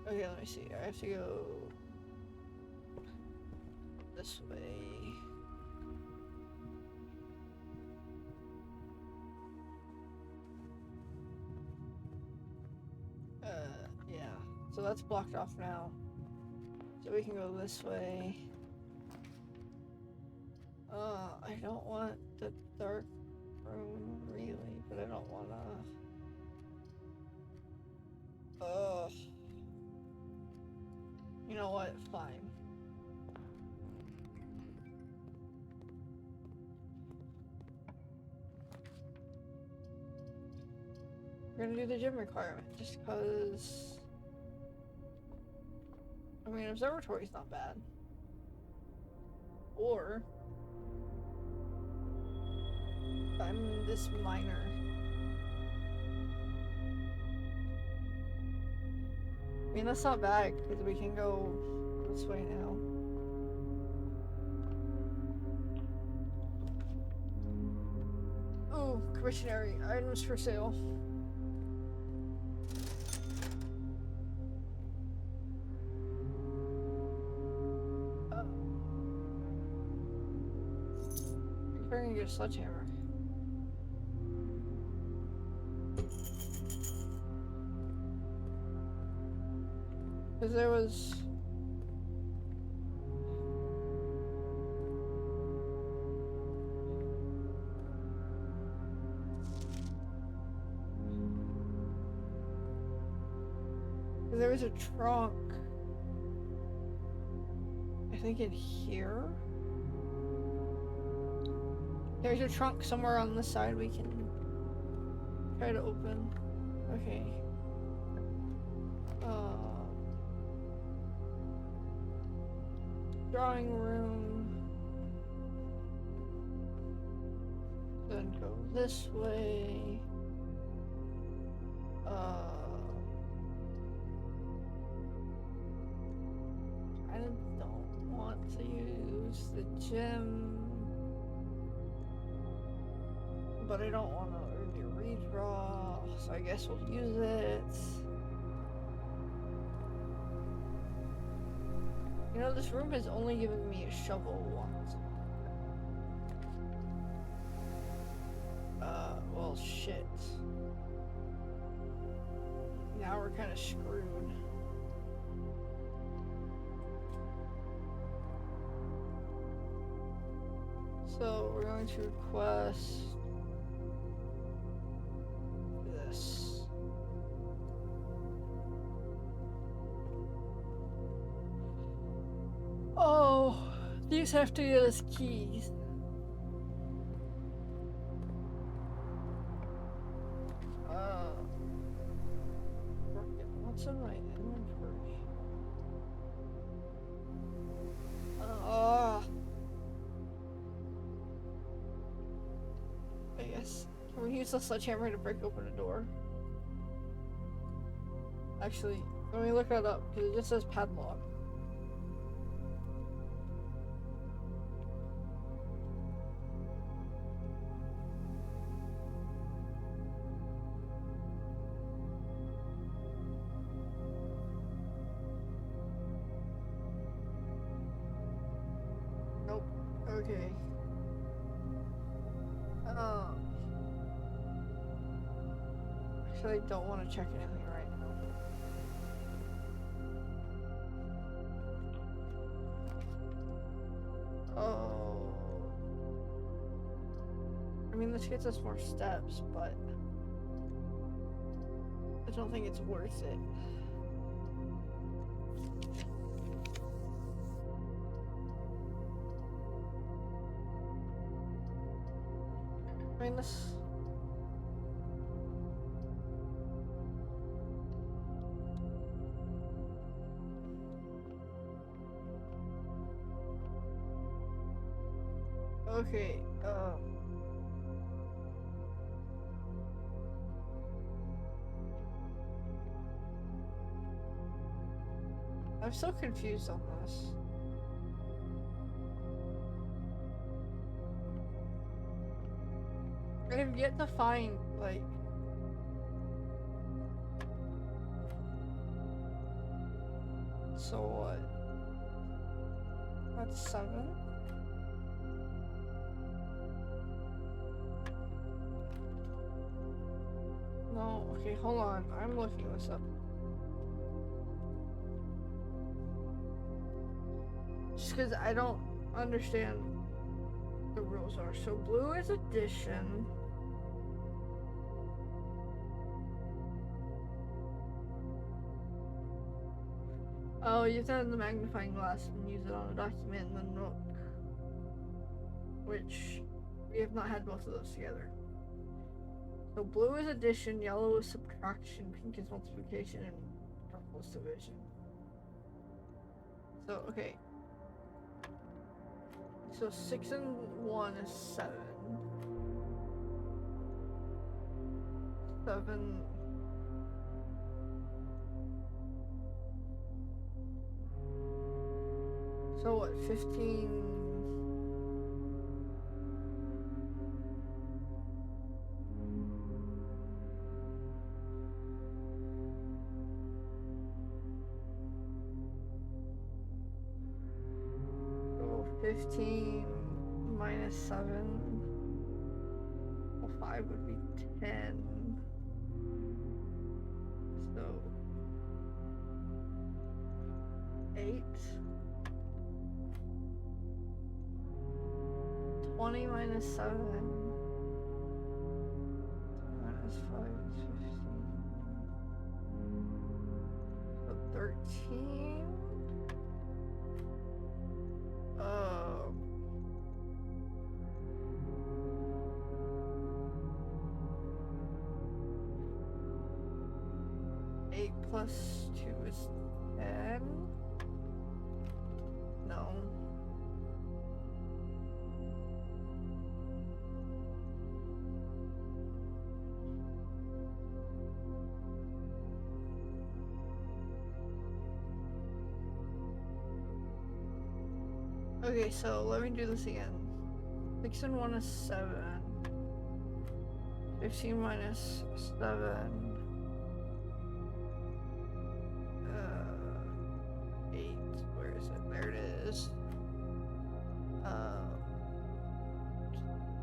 Okay, let me see. I have to go this way. Yeah. So that's blocked off now. So we can go this way. I don't want the dark room really, but I don't wanna. You know what? Fine. We're gonna do the gym requirement just because. I mean, observatory's not bad. Or I'm this miner. I mean, that's not bad because we can go this way now. Oh, commissionary items for sale. You're gonna get a sledgehammer. Because there was. There was a trunk. I think in here. There's a trunk somewhere on the side we can try to open. Okay. Drawing room. Then go this way. I don't want to use the gym, but I don't want to early redraw, so I guess we'll use it. You know, this room has only given me a shovel once. Well, shit. Now we're kind of screwed. So we're going to request this. Oh, these have to get us keys. What's in my inventory? I guess. Can we use the sledgehammer to break open a door? Actually, let me look that up, because it just says padlock. Nope. Okay. Actually, I don't want to check anything right now. Oh. I mean, this gets us more steps, but I don't think it's worth it. I mean, this. Okay, I'm so confused on this. I have yet to find, like... So what? That's 7? No, okay, hold on. I'm looking this up. Just because I don't understand the rules are. So blue is addition. Oh, you have to have the magnifying glass and use it on a document in the Nook. Which, we have not had both of those together. So blue is addition, yellow is subtraction, pink is multiplication, and purple is division. So, okay. So 6 and 1 is 7. 7. So what, 15? So 15 minus 7. Well, 5 would be 10. So 8. 20 minus 7 minus 5 is 15. So 13. Oh. Eight plus 2 is 10. No. Okay, so let me do this again. 6 and 1 is 7. 15 minus 7. 8. Where is it? There it is.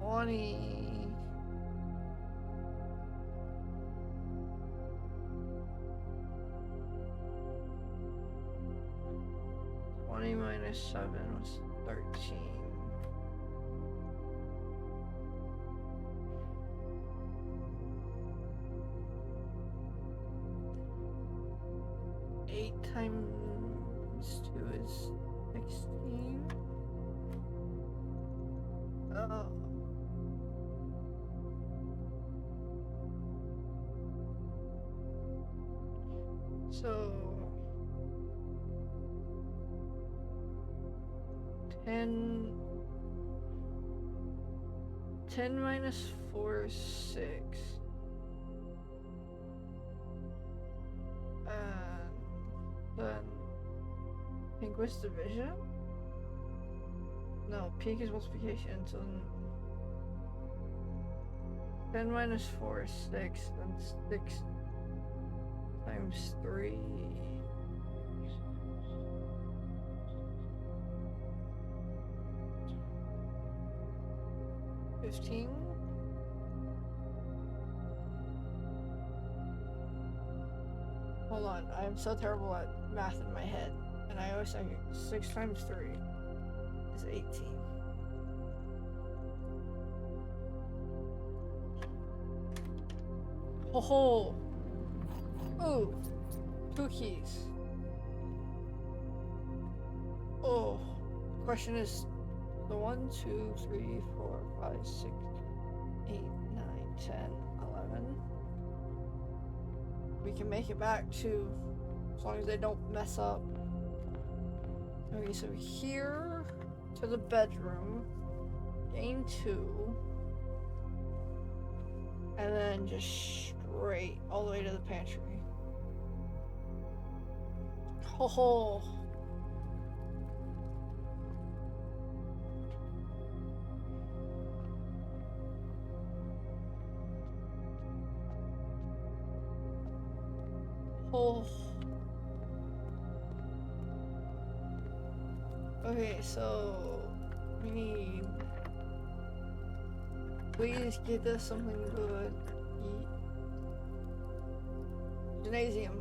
20. Minus 7 was 13. Eight times 2 is 16. Oh. So 10 minus 4 is 6. And then pink was division? No, pink is multiplication, so 10 minus 4 is 6, then 6 times 3. 15. Hold on, I am so terrible at math in my head, and I always think 6 times 3 is 18. Ho ho! Ooh, 2 keys. Oh, question is the 1, 2, 3, 4, 5, 6, 8, 9, 10, 11. We can make it back to, as long as they don't mess up. Okay, so here to the bedroom, gain 2, and then just straight all the way to the pantry. Ho ho! Oh. Okay, so we need. Please get us something good. Eat. Gymnasium.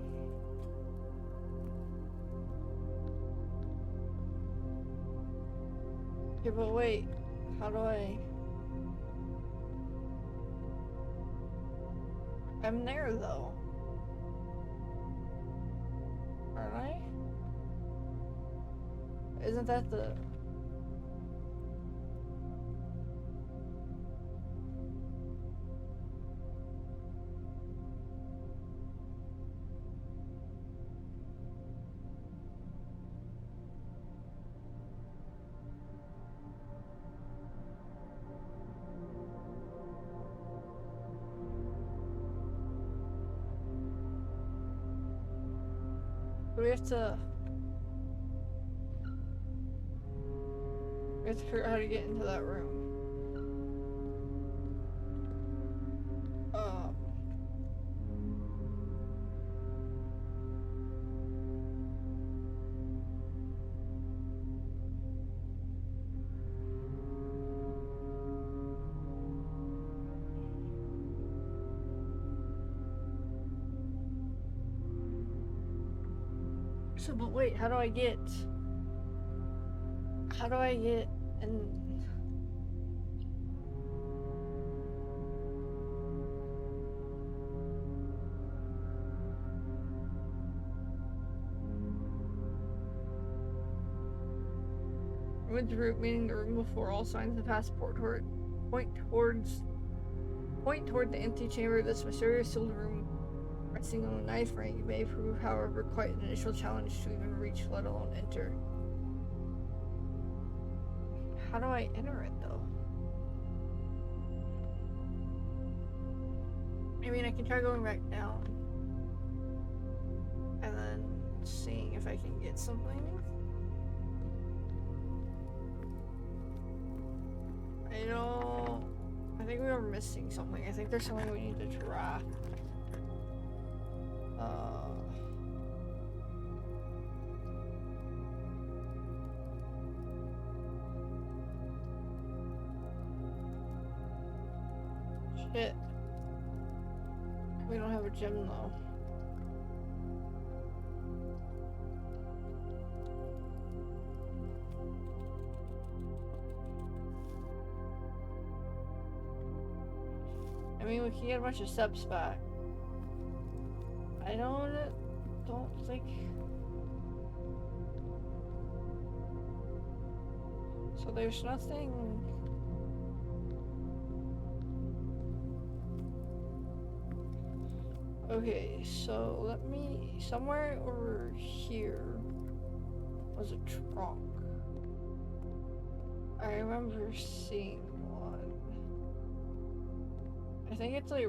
Okay, but wait. How do I... I'm there, though. Aren't I? Isn't that the... We have to... We have to figure out how to get into that room. So, but wait, how do I get... How do I get in... With the route, meaning the room before all signs of passport point toward the empty chamber. This mysterious sealed room resting on a knife ring may prove, however, quite an initial challenge to even reach, let alone enter. How do I enter it, though? I mean, I can try going back down and then seeing if I can get something. I think we were missing something. I think there's something we need to draft. Shit. We don't have a gem though. I mean, we can get a bunch of steps back. I don't think... So there's nothing... Okay, so let me... Somewhere over here was a trunk. I remember seeing one. I think it's like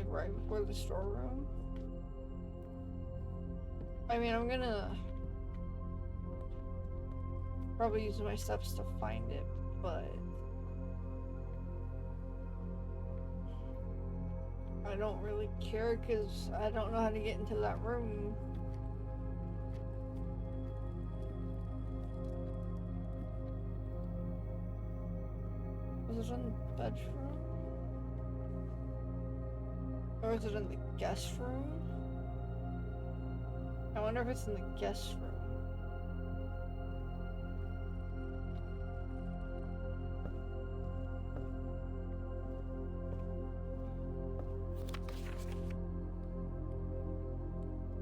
right before the storeroom. I mean, I'm gonna probably use my steps to find it, but I don't really care because I don't know how to get into that room. Was it in the bedroom? Or is it in the guest room? I wonder if it's in the guest room.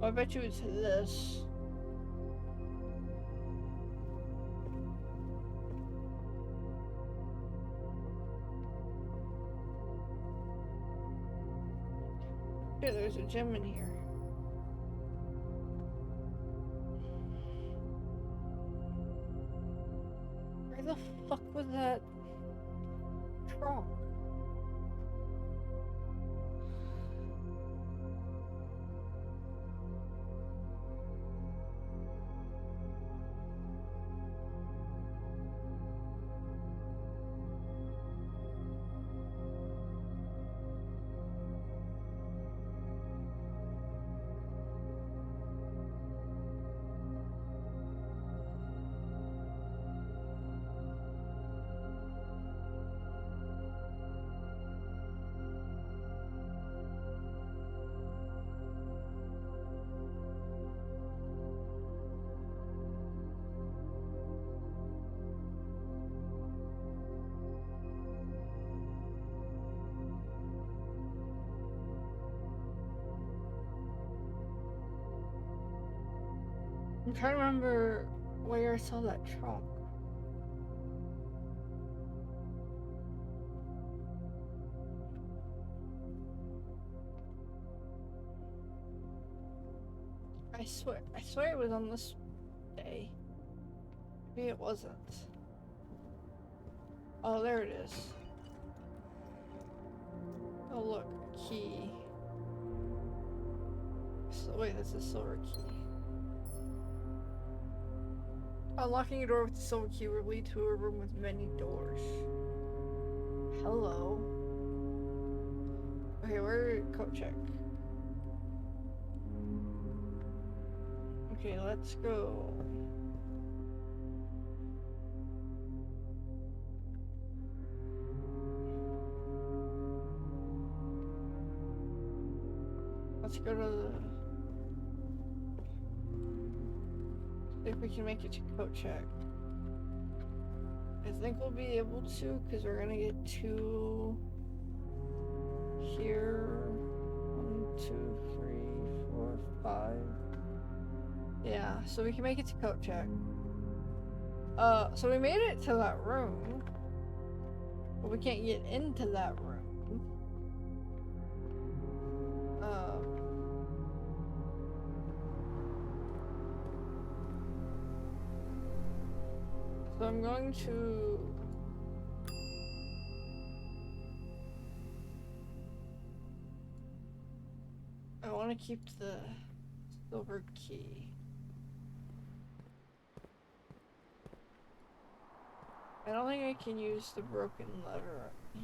Oh, I bet you it's this. Yeah, there's a gem in here. Where the fuck was that trunk? I'm trying to remember where I saw that trunk. I swear it was on this day. Maybe it wasn't. Oh, there it is. Oh look, a key. So wait, that's a silver key. Unlocking a door with the silver key will lead to a room with many doors. Hello. Okay, where coat check? Okay, let's go. Let's go to the... See if we can make it to coat check. I think we'll be able to, because we're gonna get 2 here. 1, 2, 3, 4, 5. Yeah, so we can make it to coat check. So we made it to that room, but we can't get into that room. So I'm going to... I want to keep the silver key. I don't think I can use the broken lever here.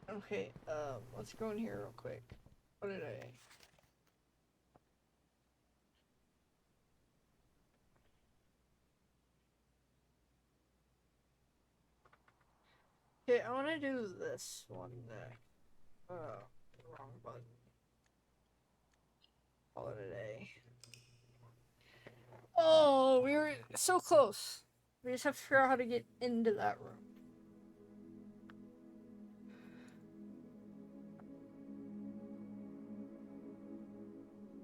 Okay, let's go in here real quick. What did I... Okay, I want to do this one next. Wrong button. Call it a day. Oh, we were so close. We just have to figure out how to get into that room.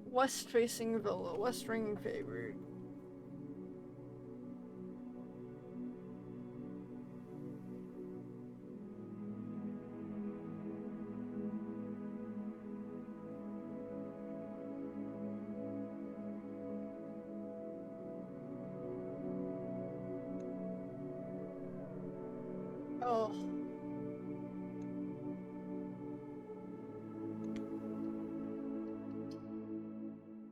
West facing villa, west ring favored. Oh.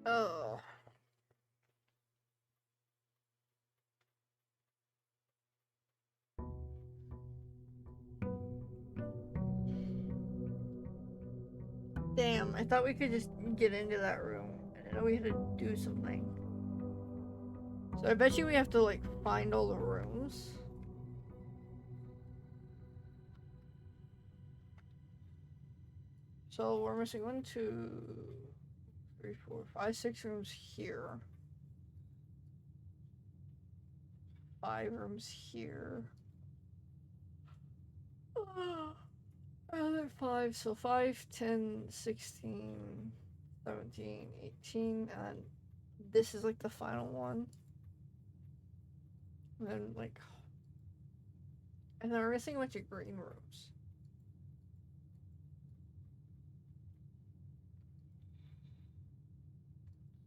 Oh. Damn, I thought we could just get into that room. I didn't know we had to do something. So I bet you we have to, like, find all the rooms. So we're missing 1, 2, 3, 4, 5, 6 rooms here. 5 rooms here. Another 5, so 5, 10, 16, 17, 18, and this is like the final one. And then like, and then we're missing a bunch of green rooms.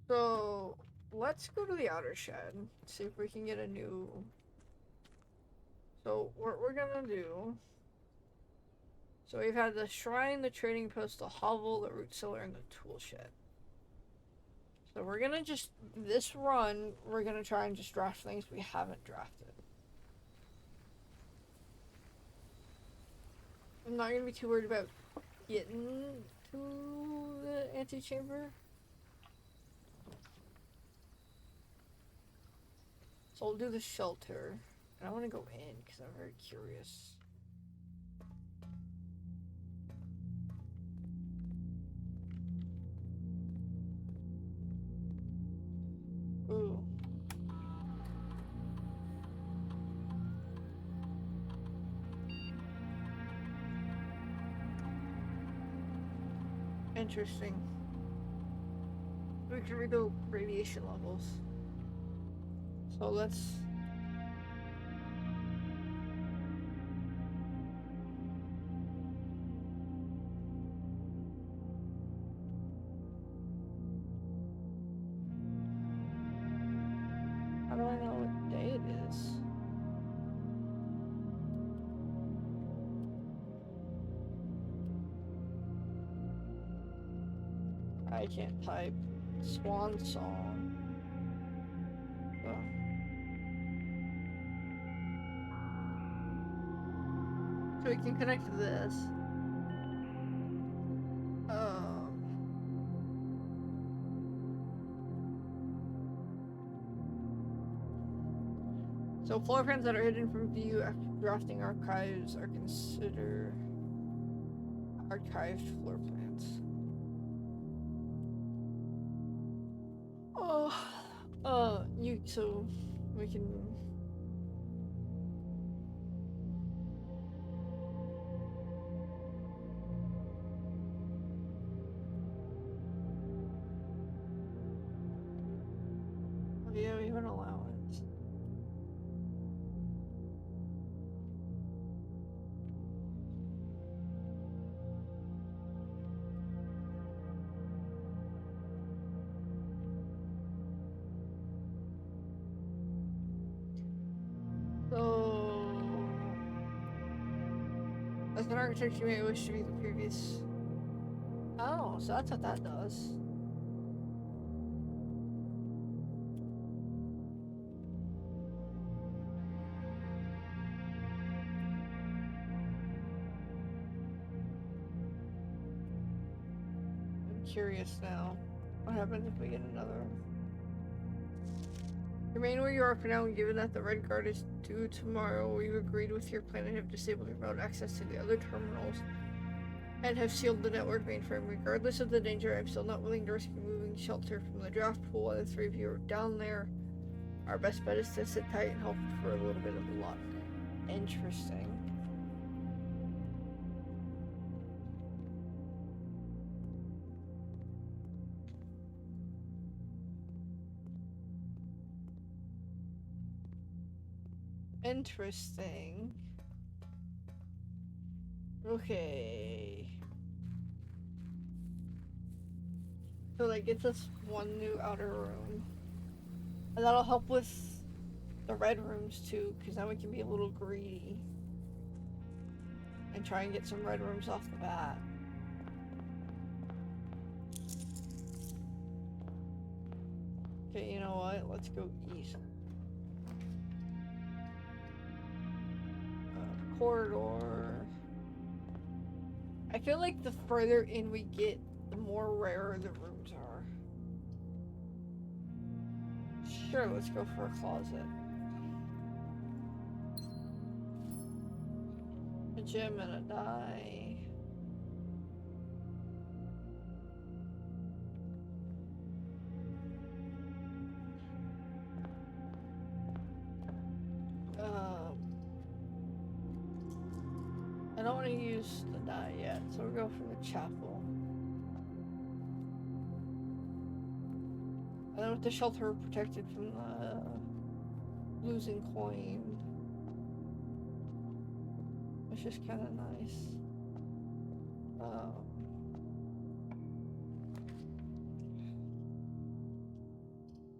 So let's go to the outer shed, see if we can get a new. So what we're gonna do. So we've had the shrine, the trading post, the hovel, the root cellar, and the tool shed. So we're gonna just, this run, we're gonna try and just draft things we haven't drafted. I'm not gonna be too worried about getting to the antechamber. So I'll do the shelter. And I wanna go in, because I'm very curious. Ooh. Interesting. we can read the radiation levels. So let's. How do I know what day it is? I can't type swan song. Ugh. So we can connect to this. So floor plans that are hidden from view after drafting archives are considered archived floor plans. So we can. Oh yeah, we have an allowance. So, as an architect, you may wish to be the previous. Oh, so that's what that does. I'm curious now. What happens if we get another? Remain where you are for now, and given that the Red Guard is due tomorrow, we've agreed with your plan and have disabled remote access to the other terminals and have sealed the network mainframe. Regardless of the danger, I'm still not willing to risk removing shelter from the draft pool while the three of you are down there. Our best bet is to sit tight and hope for a little bit of luck. Interesting. Interesting. Okay. So that gets us one new outer room. And that'll help with the red rooms too, because now we can be a little greedy. And try and get some red rooms off the bat. Okay, you know what? Let's go east. Corridor. I feel like the further in we get, the more rarer the rooms are. Sure, let's go for a closet. A gym and a die. I don't want to use the die yet, so we'll go for the chapel. And then with the shelter, we're protected from the losing coin. Which is kind of nice.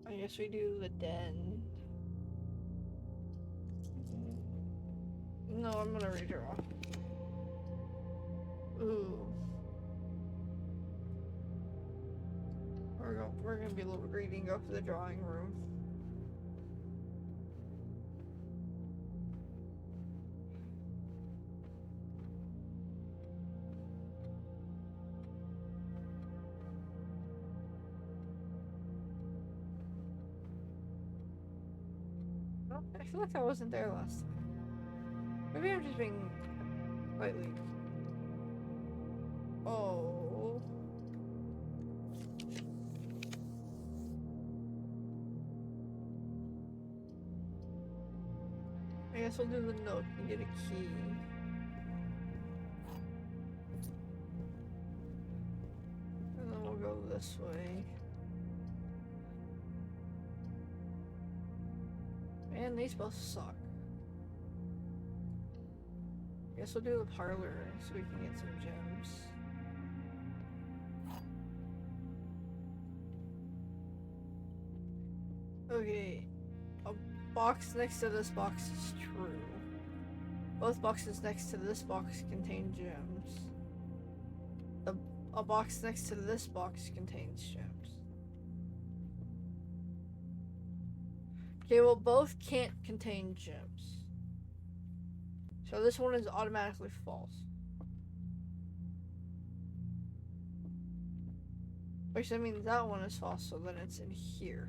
I guess we do the den. No, I'm gonna redraw. Ooh. We're gonna be a little greedy and go for the drawing room. Oh, I feel like I wasn't there last time. Maybe I'm just being slightly. Oh. I guess we'll do the note and get a key. And then we'll go this way. Man, these both suck. Guess we'll do the parlor so we can get some gems. Okay, a box next to this box is true. Both boxes next to this box contain gems. A box next to this box contains gems. Okay, well, both can't contain gems. So this one is automatically false. Which that means that one is false, so then it's in here.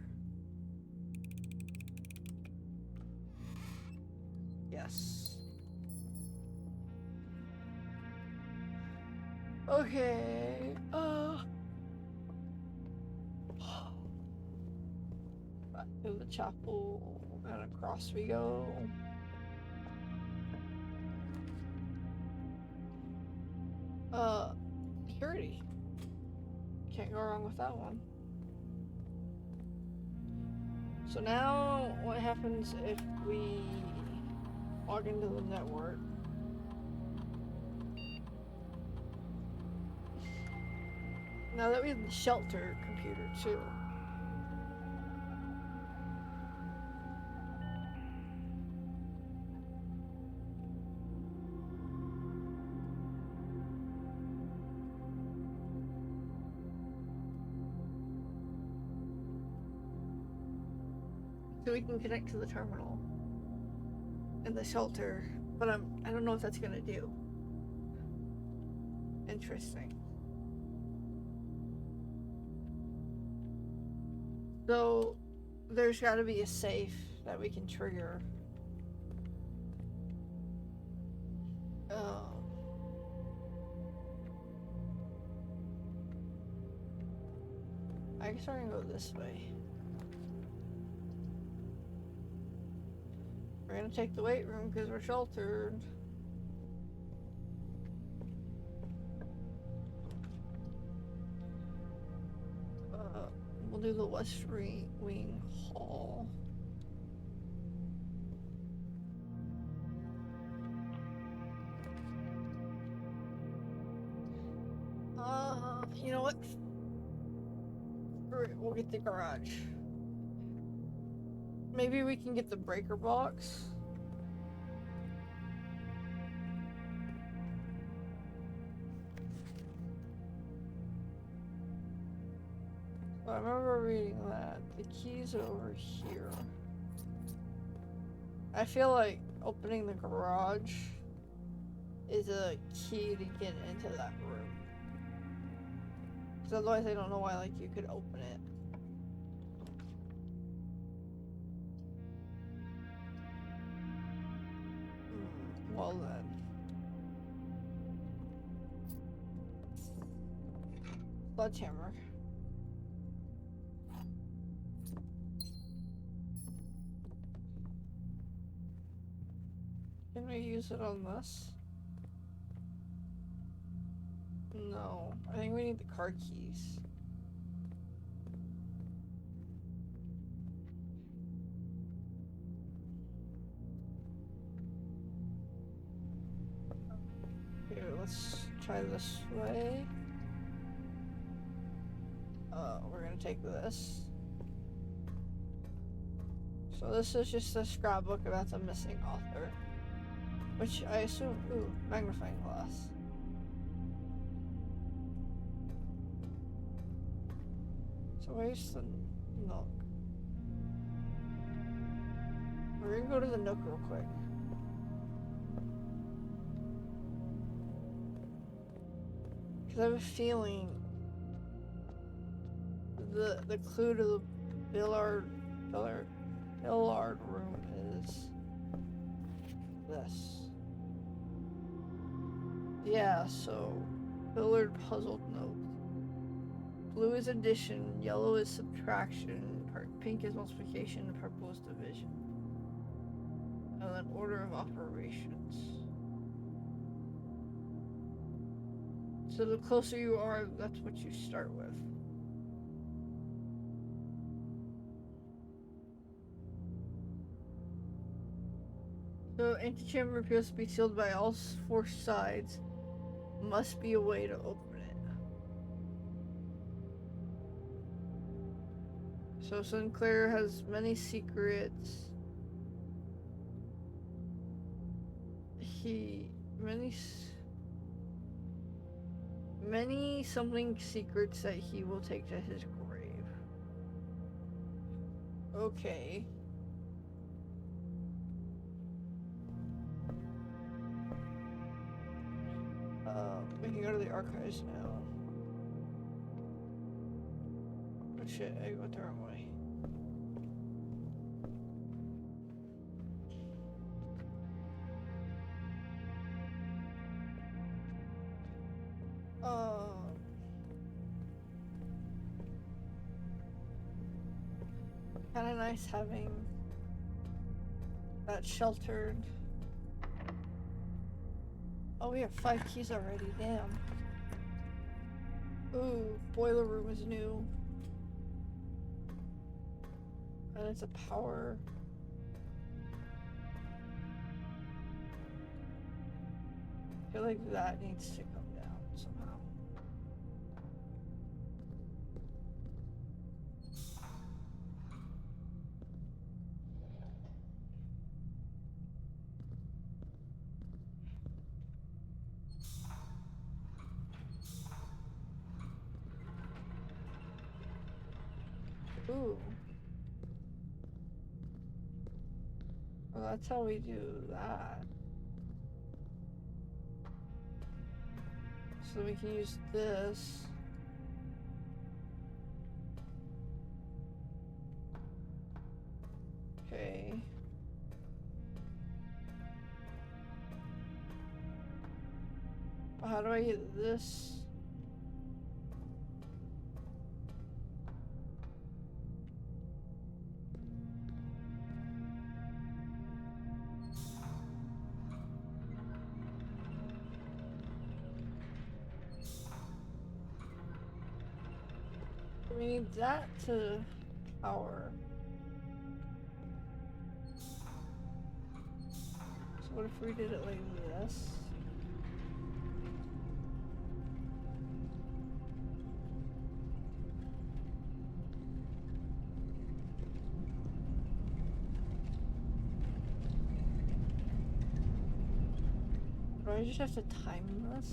Yes. Okay. Back to the chapel and across we go. Purity. Can't go wrong with that one. So now, what happens if we log into the network? Now that we have the shelter computer too. So we can connect to the terminal and the shelter, but I don't know if that's gonna do. Interesting. So there's got to be a safe that we can trigger. I guess we're gonna go this way. We're gonna take the weight room because we're sheltered. We'll do the West Wing Hall. You know what? We'll get the garage. Maybe we can get the breaker box. I remember reading that. The key's over here. I feel like opening the garage is a key to get into that room. Because otherwise I don't know why you could open it. Well then. Sledgehammer. Can we use it on this? No. I think we need the car keys. Here, let's try this way. We're gonna take this. So this is just a scrapbook about the missing author. Which I assume, ooh, magnifying glass. So where's the Nook? We're gonna go to the Nook real quick. Cause I have a feeling the clue to the Billard room is this. Yeah, so Billard puzzled note. Blue is addition, yellow is subtraction, pink is multiplication, and purple is division. And then order of operations. So the closer you are, that's what you start with. So antechamber appears to be sealed by all four sides. Must be a way to open it. So Sinclair has many secrets. Many something secrets that he will take to his grave. Okay. We can go to the archives now. Oh shit, I went the wrong way. Kinda nice having that sheltered. Oh, we have 5 keys already, damn. Ooh, boiler room is new. And it's a power. I feel like that needs to come down somehow. Ooh. Well, that's how we do that. So we can use this. Okay. How do I get this? We need that to power. So what if we did it like this? Do I just have to time this?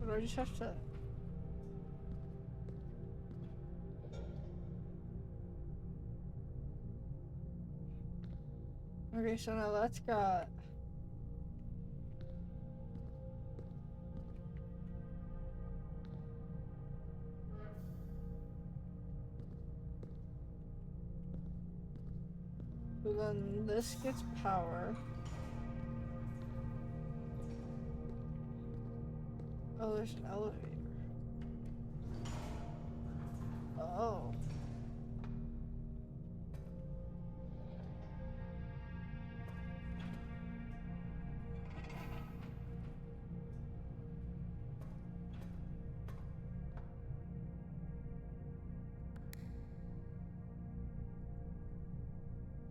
Or do I just have to... Okay, so now that's got... So then this gets power. Oh, there's an elevator. Oh.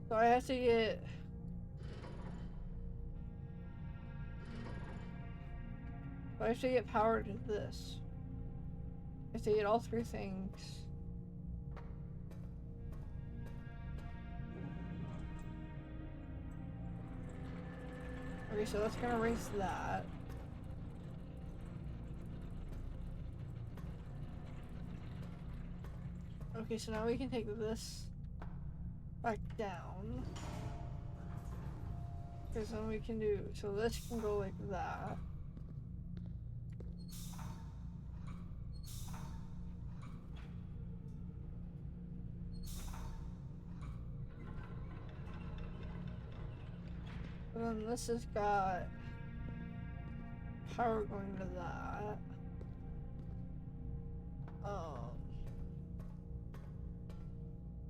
So I have to get... I have to get power to this. I have to get all 3 things. Okay, so that's gonna raise that. Okay, so now we can take this back down. Because then we can do... So this can go like that. And then this has got power going to that.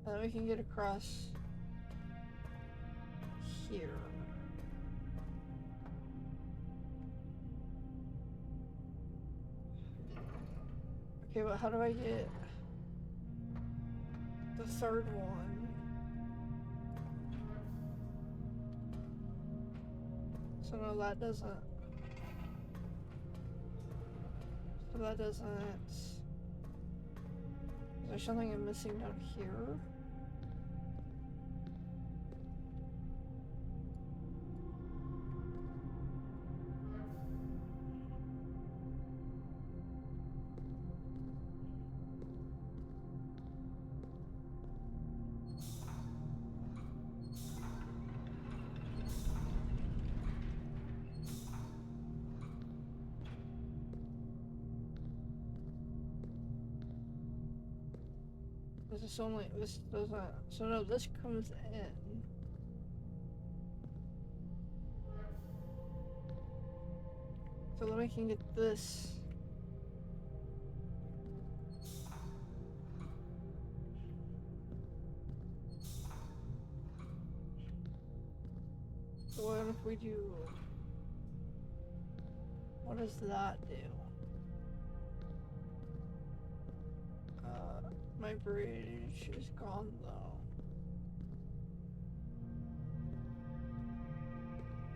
And then we can get across here. Okay, but how do I get the third one? So no, that doesn't. So that doesn't. Is there something I'm missing down here? This only, this doesn't, so no, this comes in. So then we can get this. So what if we do, what does that do? My bridge is gone though.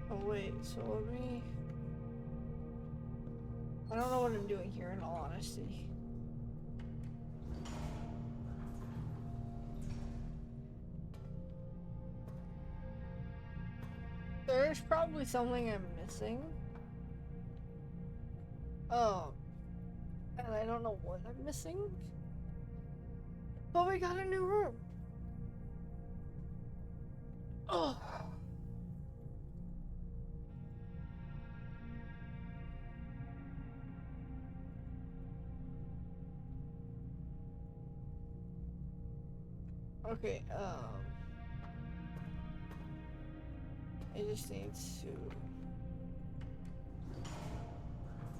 Oh wait, so let me... I don't know what I'm doing here in all honesty. There's probably something I'm missing. Oh. And I don't know what I'm missing. But we got a new room. Oh. Okay,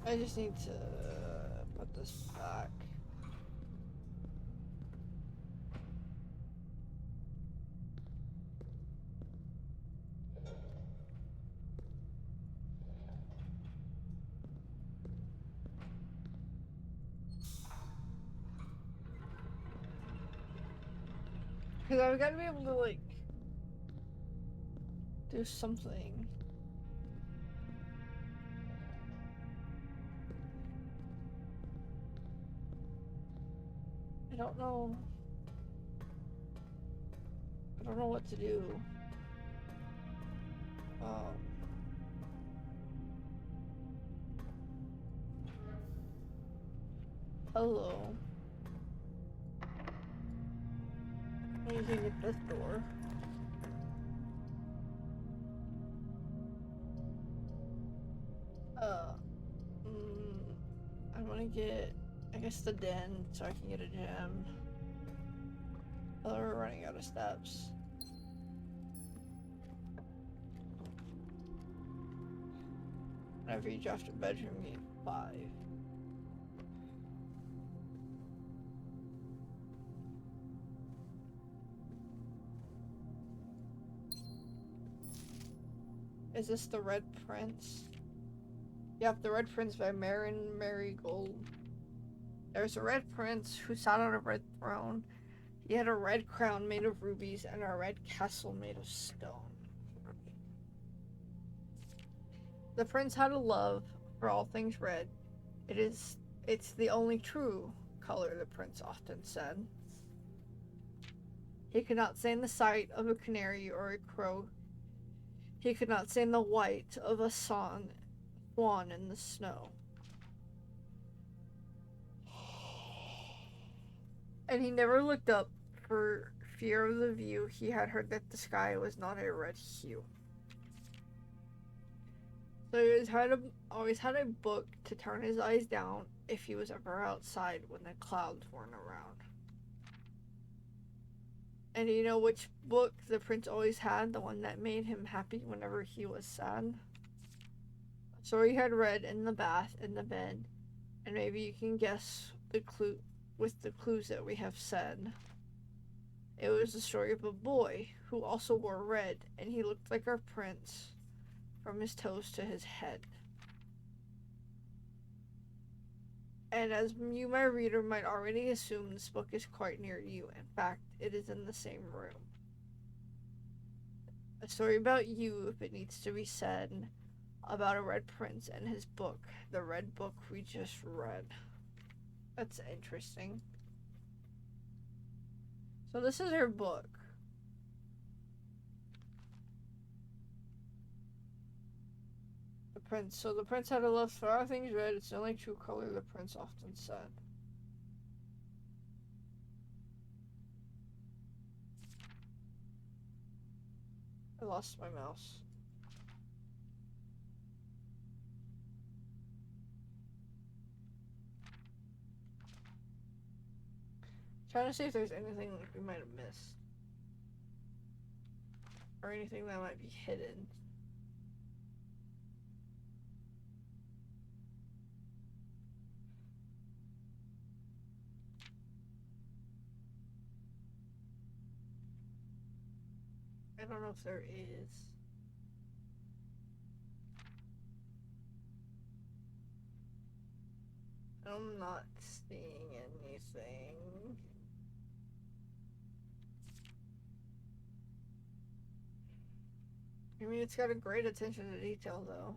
I just need to put this back. Because I've got to be able to, like, do something. I don't know. I don't know what to do. Hello. You can get this door. I want to get, I guess, the den so I can get a gem. Oh, we're running out of steps. Whenever you draft a bedroom, you need 5. Is this the Red Prince? Yep, the Red Prince by Marin Marigold. There's a Red Prince who sat on a red throne. He had a red crown made of rubies and a red castle made of stone. The prince had a love for all things red. It's the only true color, the prince often said. He could not stand the sight of a canary or a crow. He could not stand the white of a swan in the snow. And he never looked up for fear of the view. He had heard that the sky was not a red hue. So he always had a book to turn his eyes down if he was ever outside when the clouds weren't around. And do you know which book the prince always had? The one that made him happy whenever he was sad? So he had read in the bath, in the bed, and maybe you can guess the clue with the clues that we have said. It was the story of a boy who also wore red, and he looked like our prince from his toes to his head. And as you, my reader, might already assume, this book is quite near you. In fact, it is in the same room. A story about you, if it needs to be said, about a red prince and his book, the red book we just read. That's interesting. So this is her book. The prince. So the prince had a love for all things red. It's the only true color, the prince often said. I lost my mouse. Trying to see if there's anything like we might have missed. Or anything that might be hidden. I don't know if there is. I'm not seeing anything. I mean, it's got a great attention to detail, though.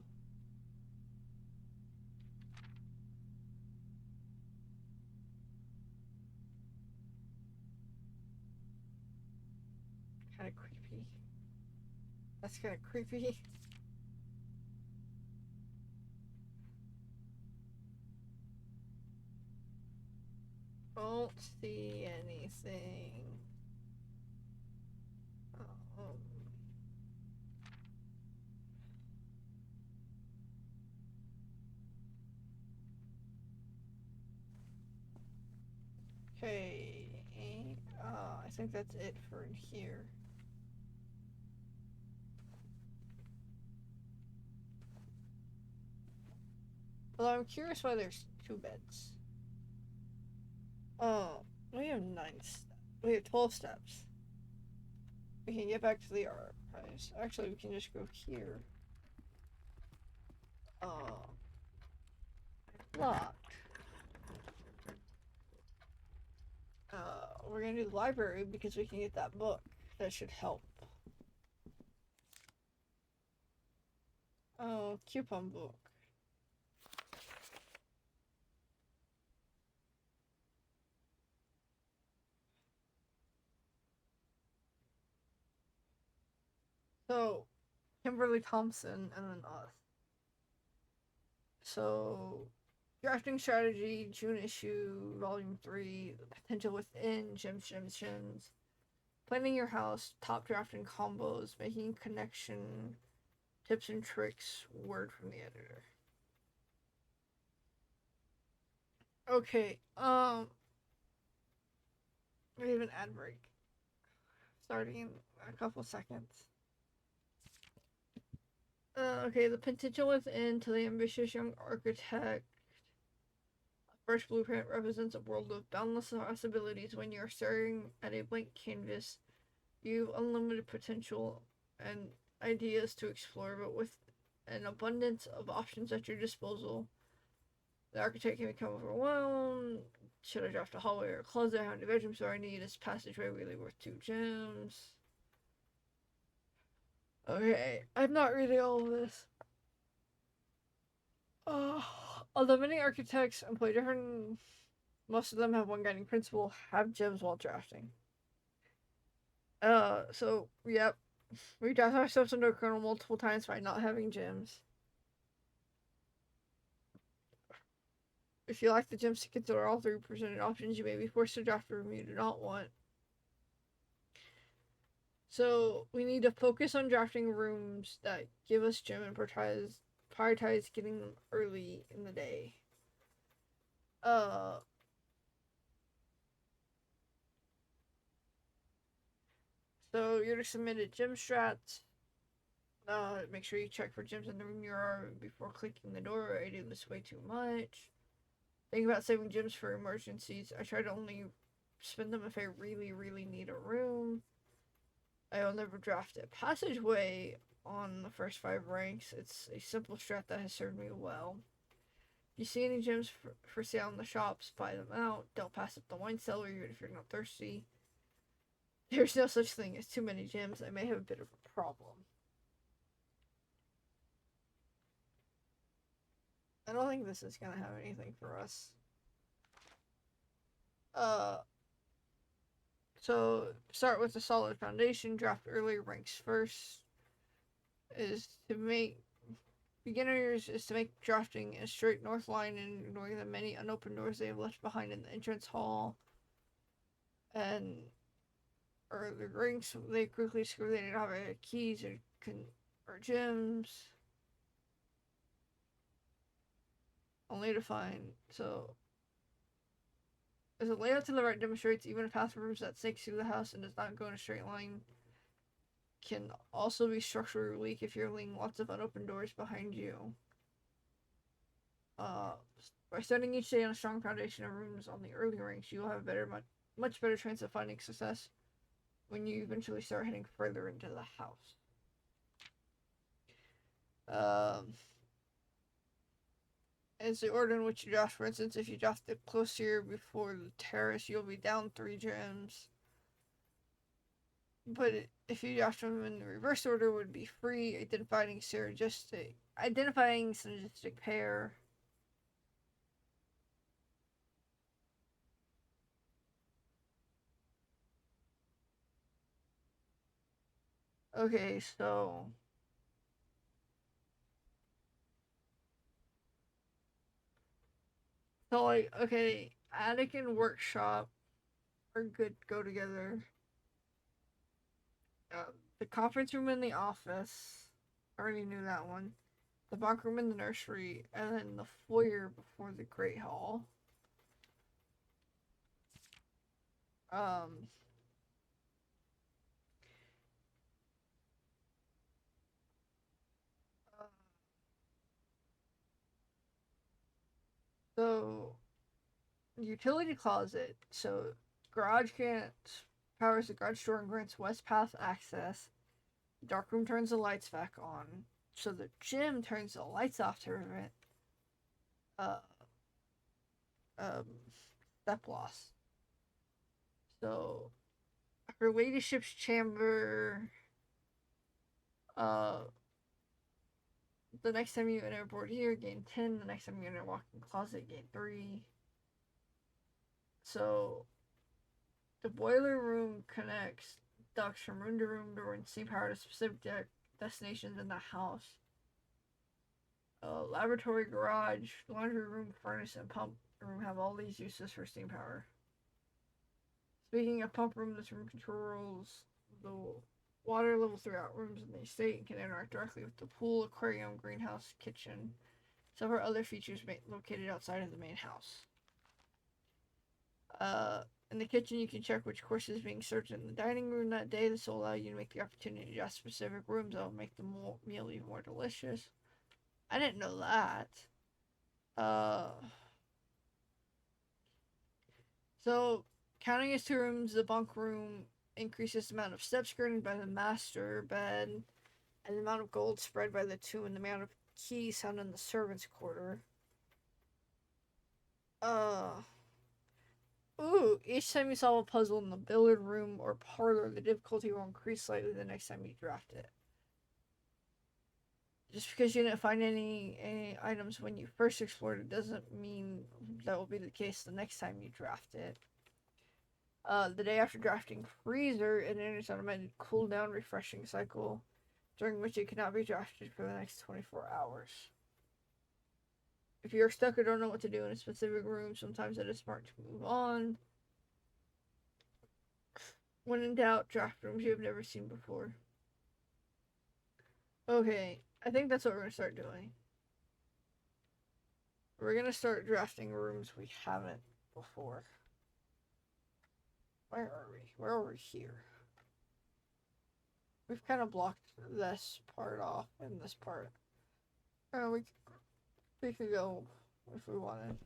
Kind of creepy. That's kind of creepy. Don't see anything. Okay. I think that's it for in here. Although I'm curious why there's 2 beds. Oh, we have 9 steps. We have 12 steps. We can get back to the archives. Actually, we can just go here. Oh. Locked. We're gonna do the library because we can get that book. That should help. Oh, coupon book. So, Kimberly Thompson and then us. So, Drafting Strategy, June issue, Volume 3, Potential Within, Gems. Planning your house, top drafting combos, making connection, tips and tricks, word from the editor. Okay, we have an ad break. Starting in a couple seconds. Okay, the potential within to the ambitious young architect. First blueprint represents a world of boundless possibilities. When you're staring at a blank canvas, you've unlimited potential and ideas to explore, but with an abundance of options at your disposal, the architect can become overwhelmed. Should I draft a hallway or a closet? How many bedrooms do I need? Is passageway really worth 2 gems? Okay, I'm not reading all of this. Although many architects employ different, most of them have one guiding principle: have gems while drafting. So, yep, we draft ourselves into a kernel multiple times by not having gems. If you lack the gems to consider all 3 presented options, you may be forced to draft a room you do not want. So, we need to focus on drafting rooms that give us gem and prioritize getting them early in the day. So you're to submit a gem strat. Make sure you check for gems in the room you are before clicking the door. I do this way too much. Think about saving gems for emergencies. I try to only spend them if I really, really need a room. I'll never draft a passageway on the first 5 ranks. It's a simple strat that has served me well. If you see any gems for sale in the shops, buy them out. Don't pass up the wine cellar even if you're not thirsty. There's no such thing as too many gems. I may have a bit of a problem. I don't think this is gonna have anything for us. So start with a solid foundation. Draft early ranks first. Beginners is to make drafting a straight north line and ignoring the many unopened doors they have left behind in the entrance hall. And early ranks, they quickly discover they don't have any keys or gems. Only to find, so as the layout to the right demonstrates, even a path rooms that snakes through the house and does not go in a straight line can also be structurally weak if you're leaving lots of unopened doors behind you. By starting each day on a strong foundation of rooms on the early ranks, you'll have much better chance of finding success when you eventually start heading further into the house. It's the order in which you draft. For instance, if you draft it closer before the terrace, you'll be down 3 gems. But if you draft them in the reverse order, would be free. Identifying synergistic pair. Okay, so like, okay, attic and workshop are good to go together. The conference room in the office, I already knew that one. The bunk room in the nursery, and then the foyer before the great hall. So, utility closet. So, garage powers the garage door and grants west path access. Dark room turns the lights back on. So the gym turns the lights off to prevent step loss. So her ladyship's chamber. The next time you enter board here, gain 10. The next time you enter walk-in closet, gain 3. So the boiler room connects ducts from room to room to run steam power to specific destinations in the house. Laboratory, garage, laundry room, furnace, and pump room have all these uses for steam power. Speaking of pump room, this room controls the water level throughout rooms in the estate and can interact directly with the pool, aquarium, greenhouse, kitchen, several other features located outside of the main house. In the kitchen, you can check which course is being served in the dining room that day. This will allow you to make the opportunity to adjust specific rooms that will make the meal even more delicious. I didn't know that. So, counting as 2 rooms, the bunk room increases the amount of steps skirted by the master bed, and the amount of gold spread by the 2, and the amount of keys found in the servants' quarter. Each time you solve a puzzle in the billiard room or parlor, the difficulty will increase slightly the next time you draft it. Just because you didn't find any items when you first explored it doesn't mean that will be the case the next time you draft it. The day after drafting Freezer, it enters an automated cooldown refreshing cycle, during which it cannot be drafted for the next 24 hours. If you're stuck or don't know what to do in a specific room, sometimes it is smart to move on. When in doubt, draft rooms you have never seen before. Okay, I think that's what we're going to start doing. We're going to start drafting rooms we haven't before. Where are we? Where are we here? We've kind of blocked this part off and this part. We could go if we wanted.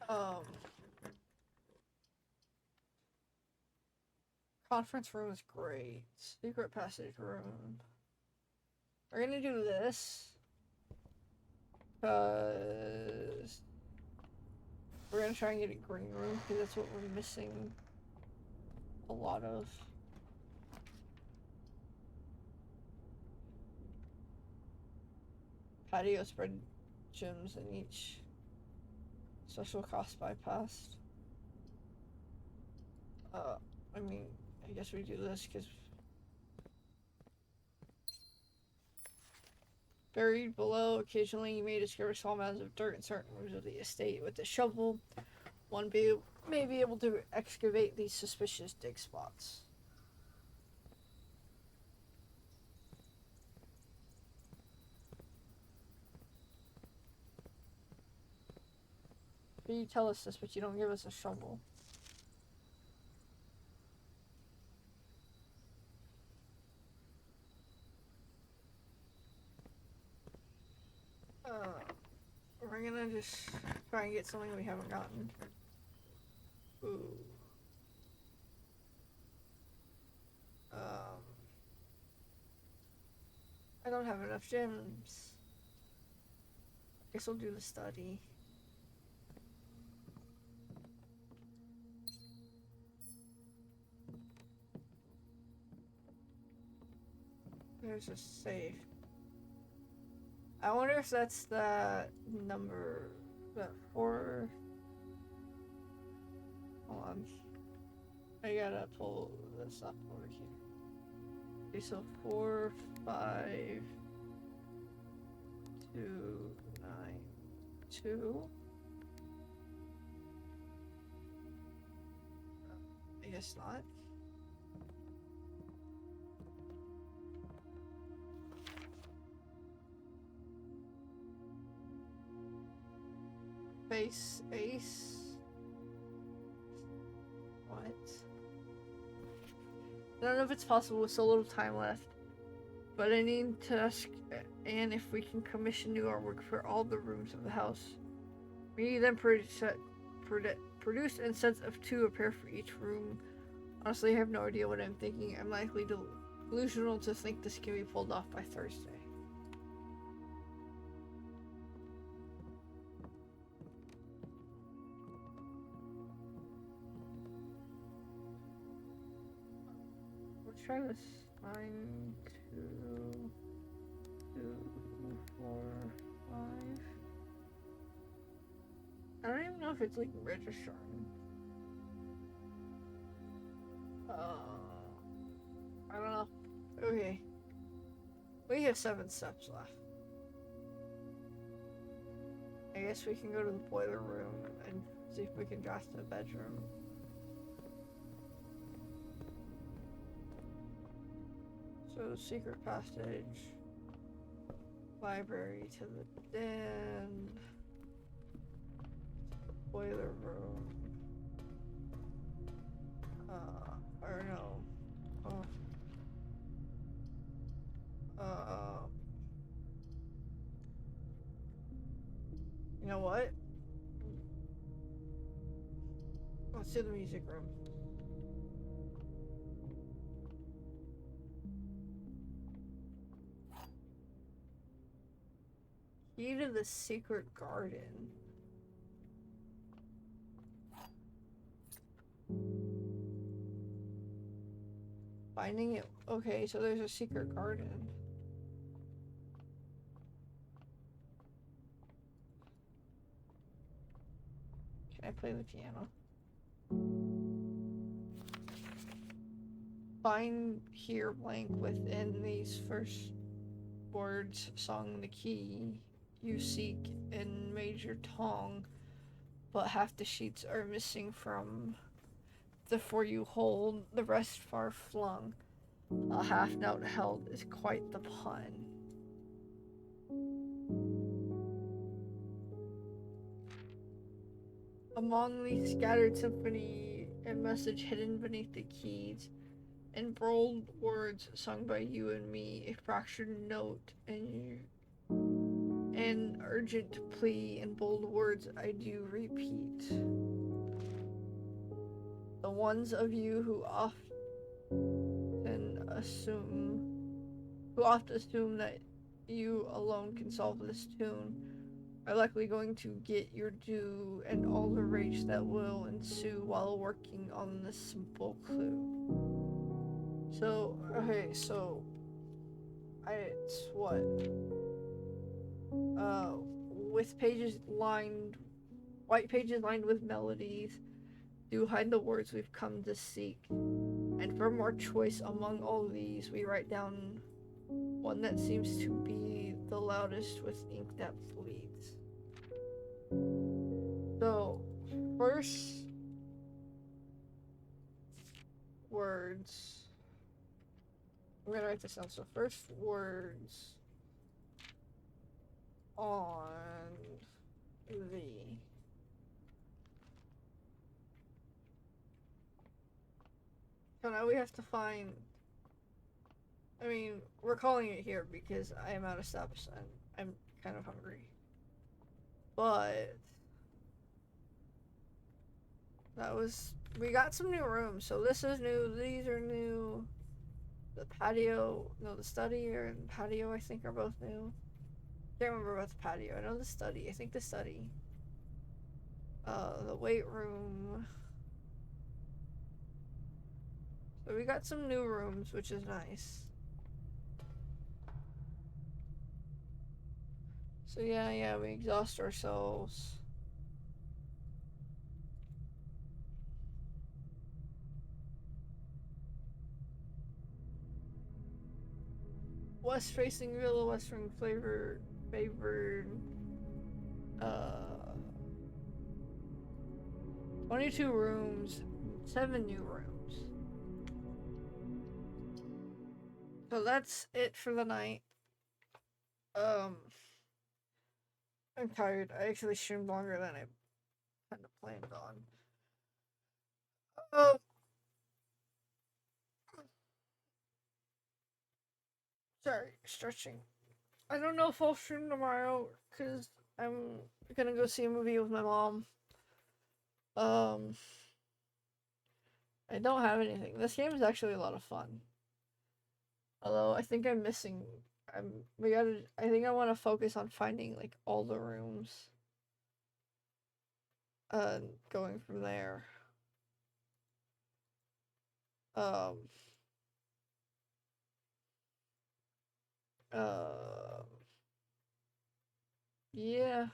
Um, conference room is great. Secret passage room. We're gonna do this. Because we're gonna try and get a green room, because that's what we're missing a lot of. Patio spread gyms in each special cost bypassed. I mean, I guess we do this because buried below, occasionally you may discover small mounds of dirt in certain rooms of the estate. With the shovel, one may be able to excavate these suspicious dig spots. You tell us this, but you don't give us a shovel. We're gonna just try and get something we haven't gotten. Ooh. I don't have enough gems. Guess we'll do the study. There's a safe. I wonder if that's the number, that 4. Hold on. I gotta pull this up over here. Okay, so 4, 5, 2, 9, 2. I guess not. Base ace. What? I don't know if it's possible with so little time left, but I need to ask Anne if we can commission new artwork for all the rooms of the house. We then produce instead of 2 a pair for each room. Honestly, I have no idea what I'm thinking. I'm likely delusional to think this can be pulled off by Thursday. Try this. 9, 2, 2, 4, 5. I don't even know if it's like registering. I don't know. Okay. We have 7 steps left. I guess we can go to the boiler room and see if we can draft a bedroom. So, secret passage, library to the den, boiler room, or no, you know what? Let's do the music room. Key to the secret garden. Finding it. Okay, so there's a secret garden. Can I play the piano? Find here blank within these first words sung the key you seek in major tongue, but half the sheets are missing from the four you hold, the rest far flung. A half note held is quite the pun. Among the scattered symphony and message hidden beneath the keys, embroiled words sung by you and me, a fractured note and in urgent plea in bold words I do repeat. The ones of you who often assume that you alone can solve this tune are likely going to get your due and all the rage that will ensue while working on this simple clue. So, okay, so it's what? With white pages lined with melodies, do hide the words we've come to seek. And from our choice among all these, we write down one that seems to be the loudest with ink that bleeds. So, first words. I'm gonna write this down. So, first words on the. So now we have to find. I mean, we're calling it here because I am out of steps and I'm kind of hungry. But we got some new rooms. So this is new. These are new. The patio, no, the study or the patio, I think, are both new. Can't remember about the patio. I know the study. I think the study. The weight room. So we got some new rooms, which is nice. So yeah, we exhaust ourselves. West facing real Western favored 22 rooms, 7 new rooms. So that's it for the night. I'm tired. I actually streamed longer than I kind of planned on. Sorry, stretching. I don't know if I'll stream tomorrow because I'm gonna go see a movie with my mom. I don't have anything. This game is actually a lot of fun. Although I think I'm missing. I think I want to focus on finding like all the rooms. Going from there. Yeah.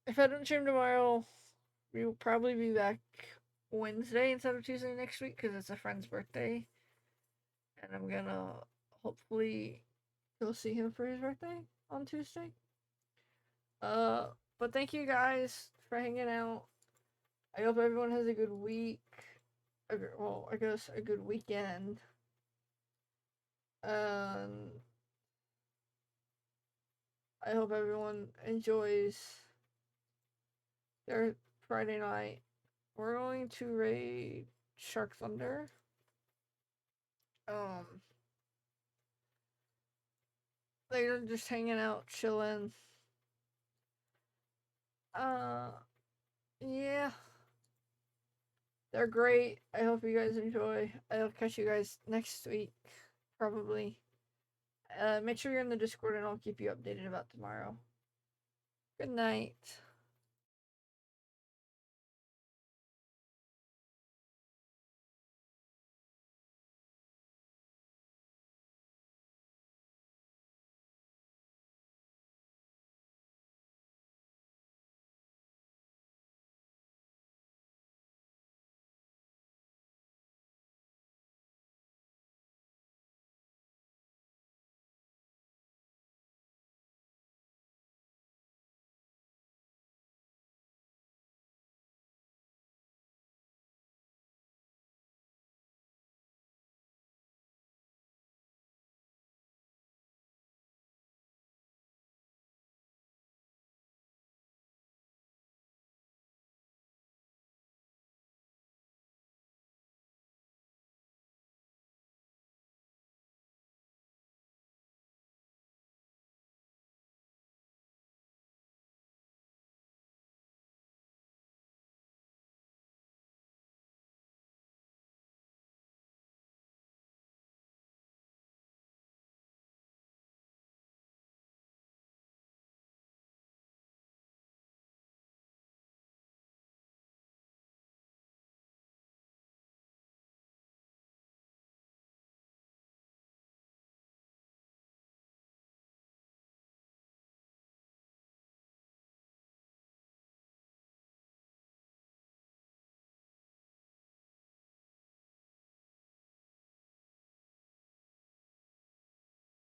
If I don't stream tomorrow, we will probably be back Wednesday instead of Tuesday next week because it's a friend's birthday. And I'm gonna hopefully go see him for his birthday on Tuesday. But thank you guys for hanging out. I hope everyone has a good week. Well, I guess a good weekend. I hope everyone enjoys their Friday night. We're going to raid Shark Thunder. They're just hanging out, chilling. Yeah. They're great. I hope you guys enjoy. I'll catch you guys next week, probably. Make sure you're in the Discord and I'll keep you updated about tomorrow. Good night.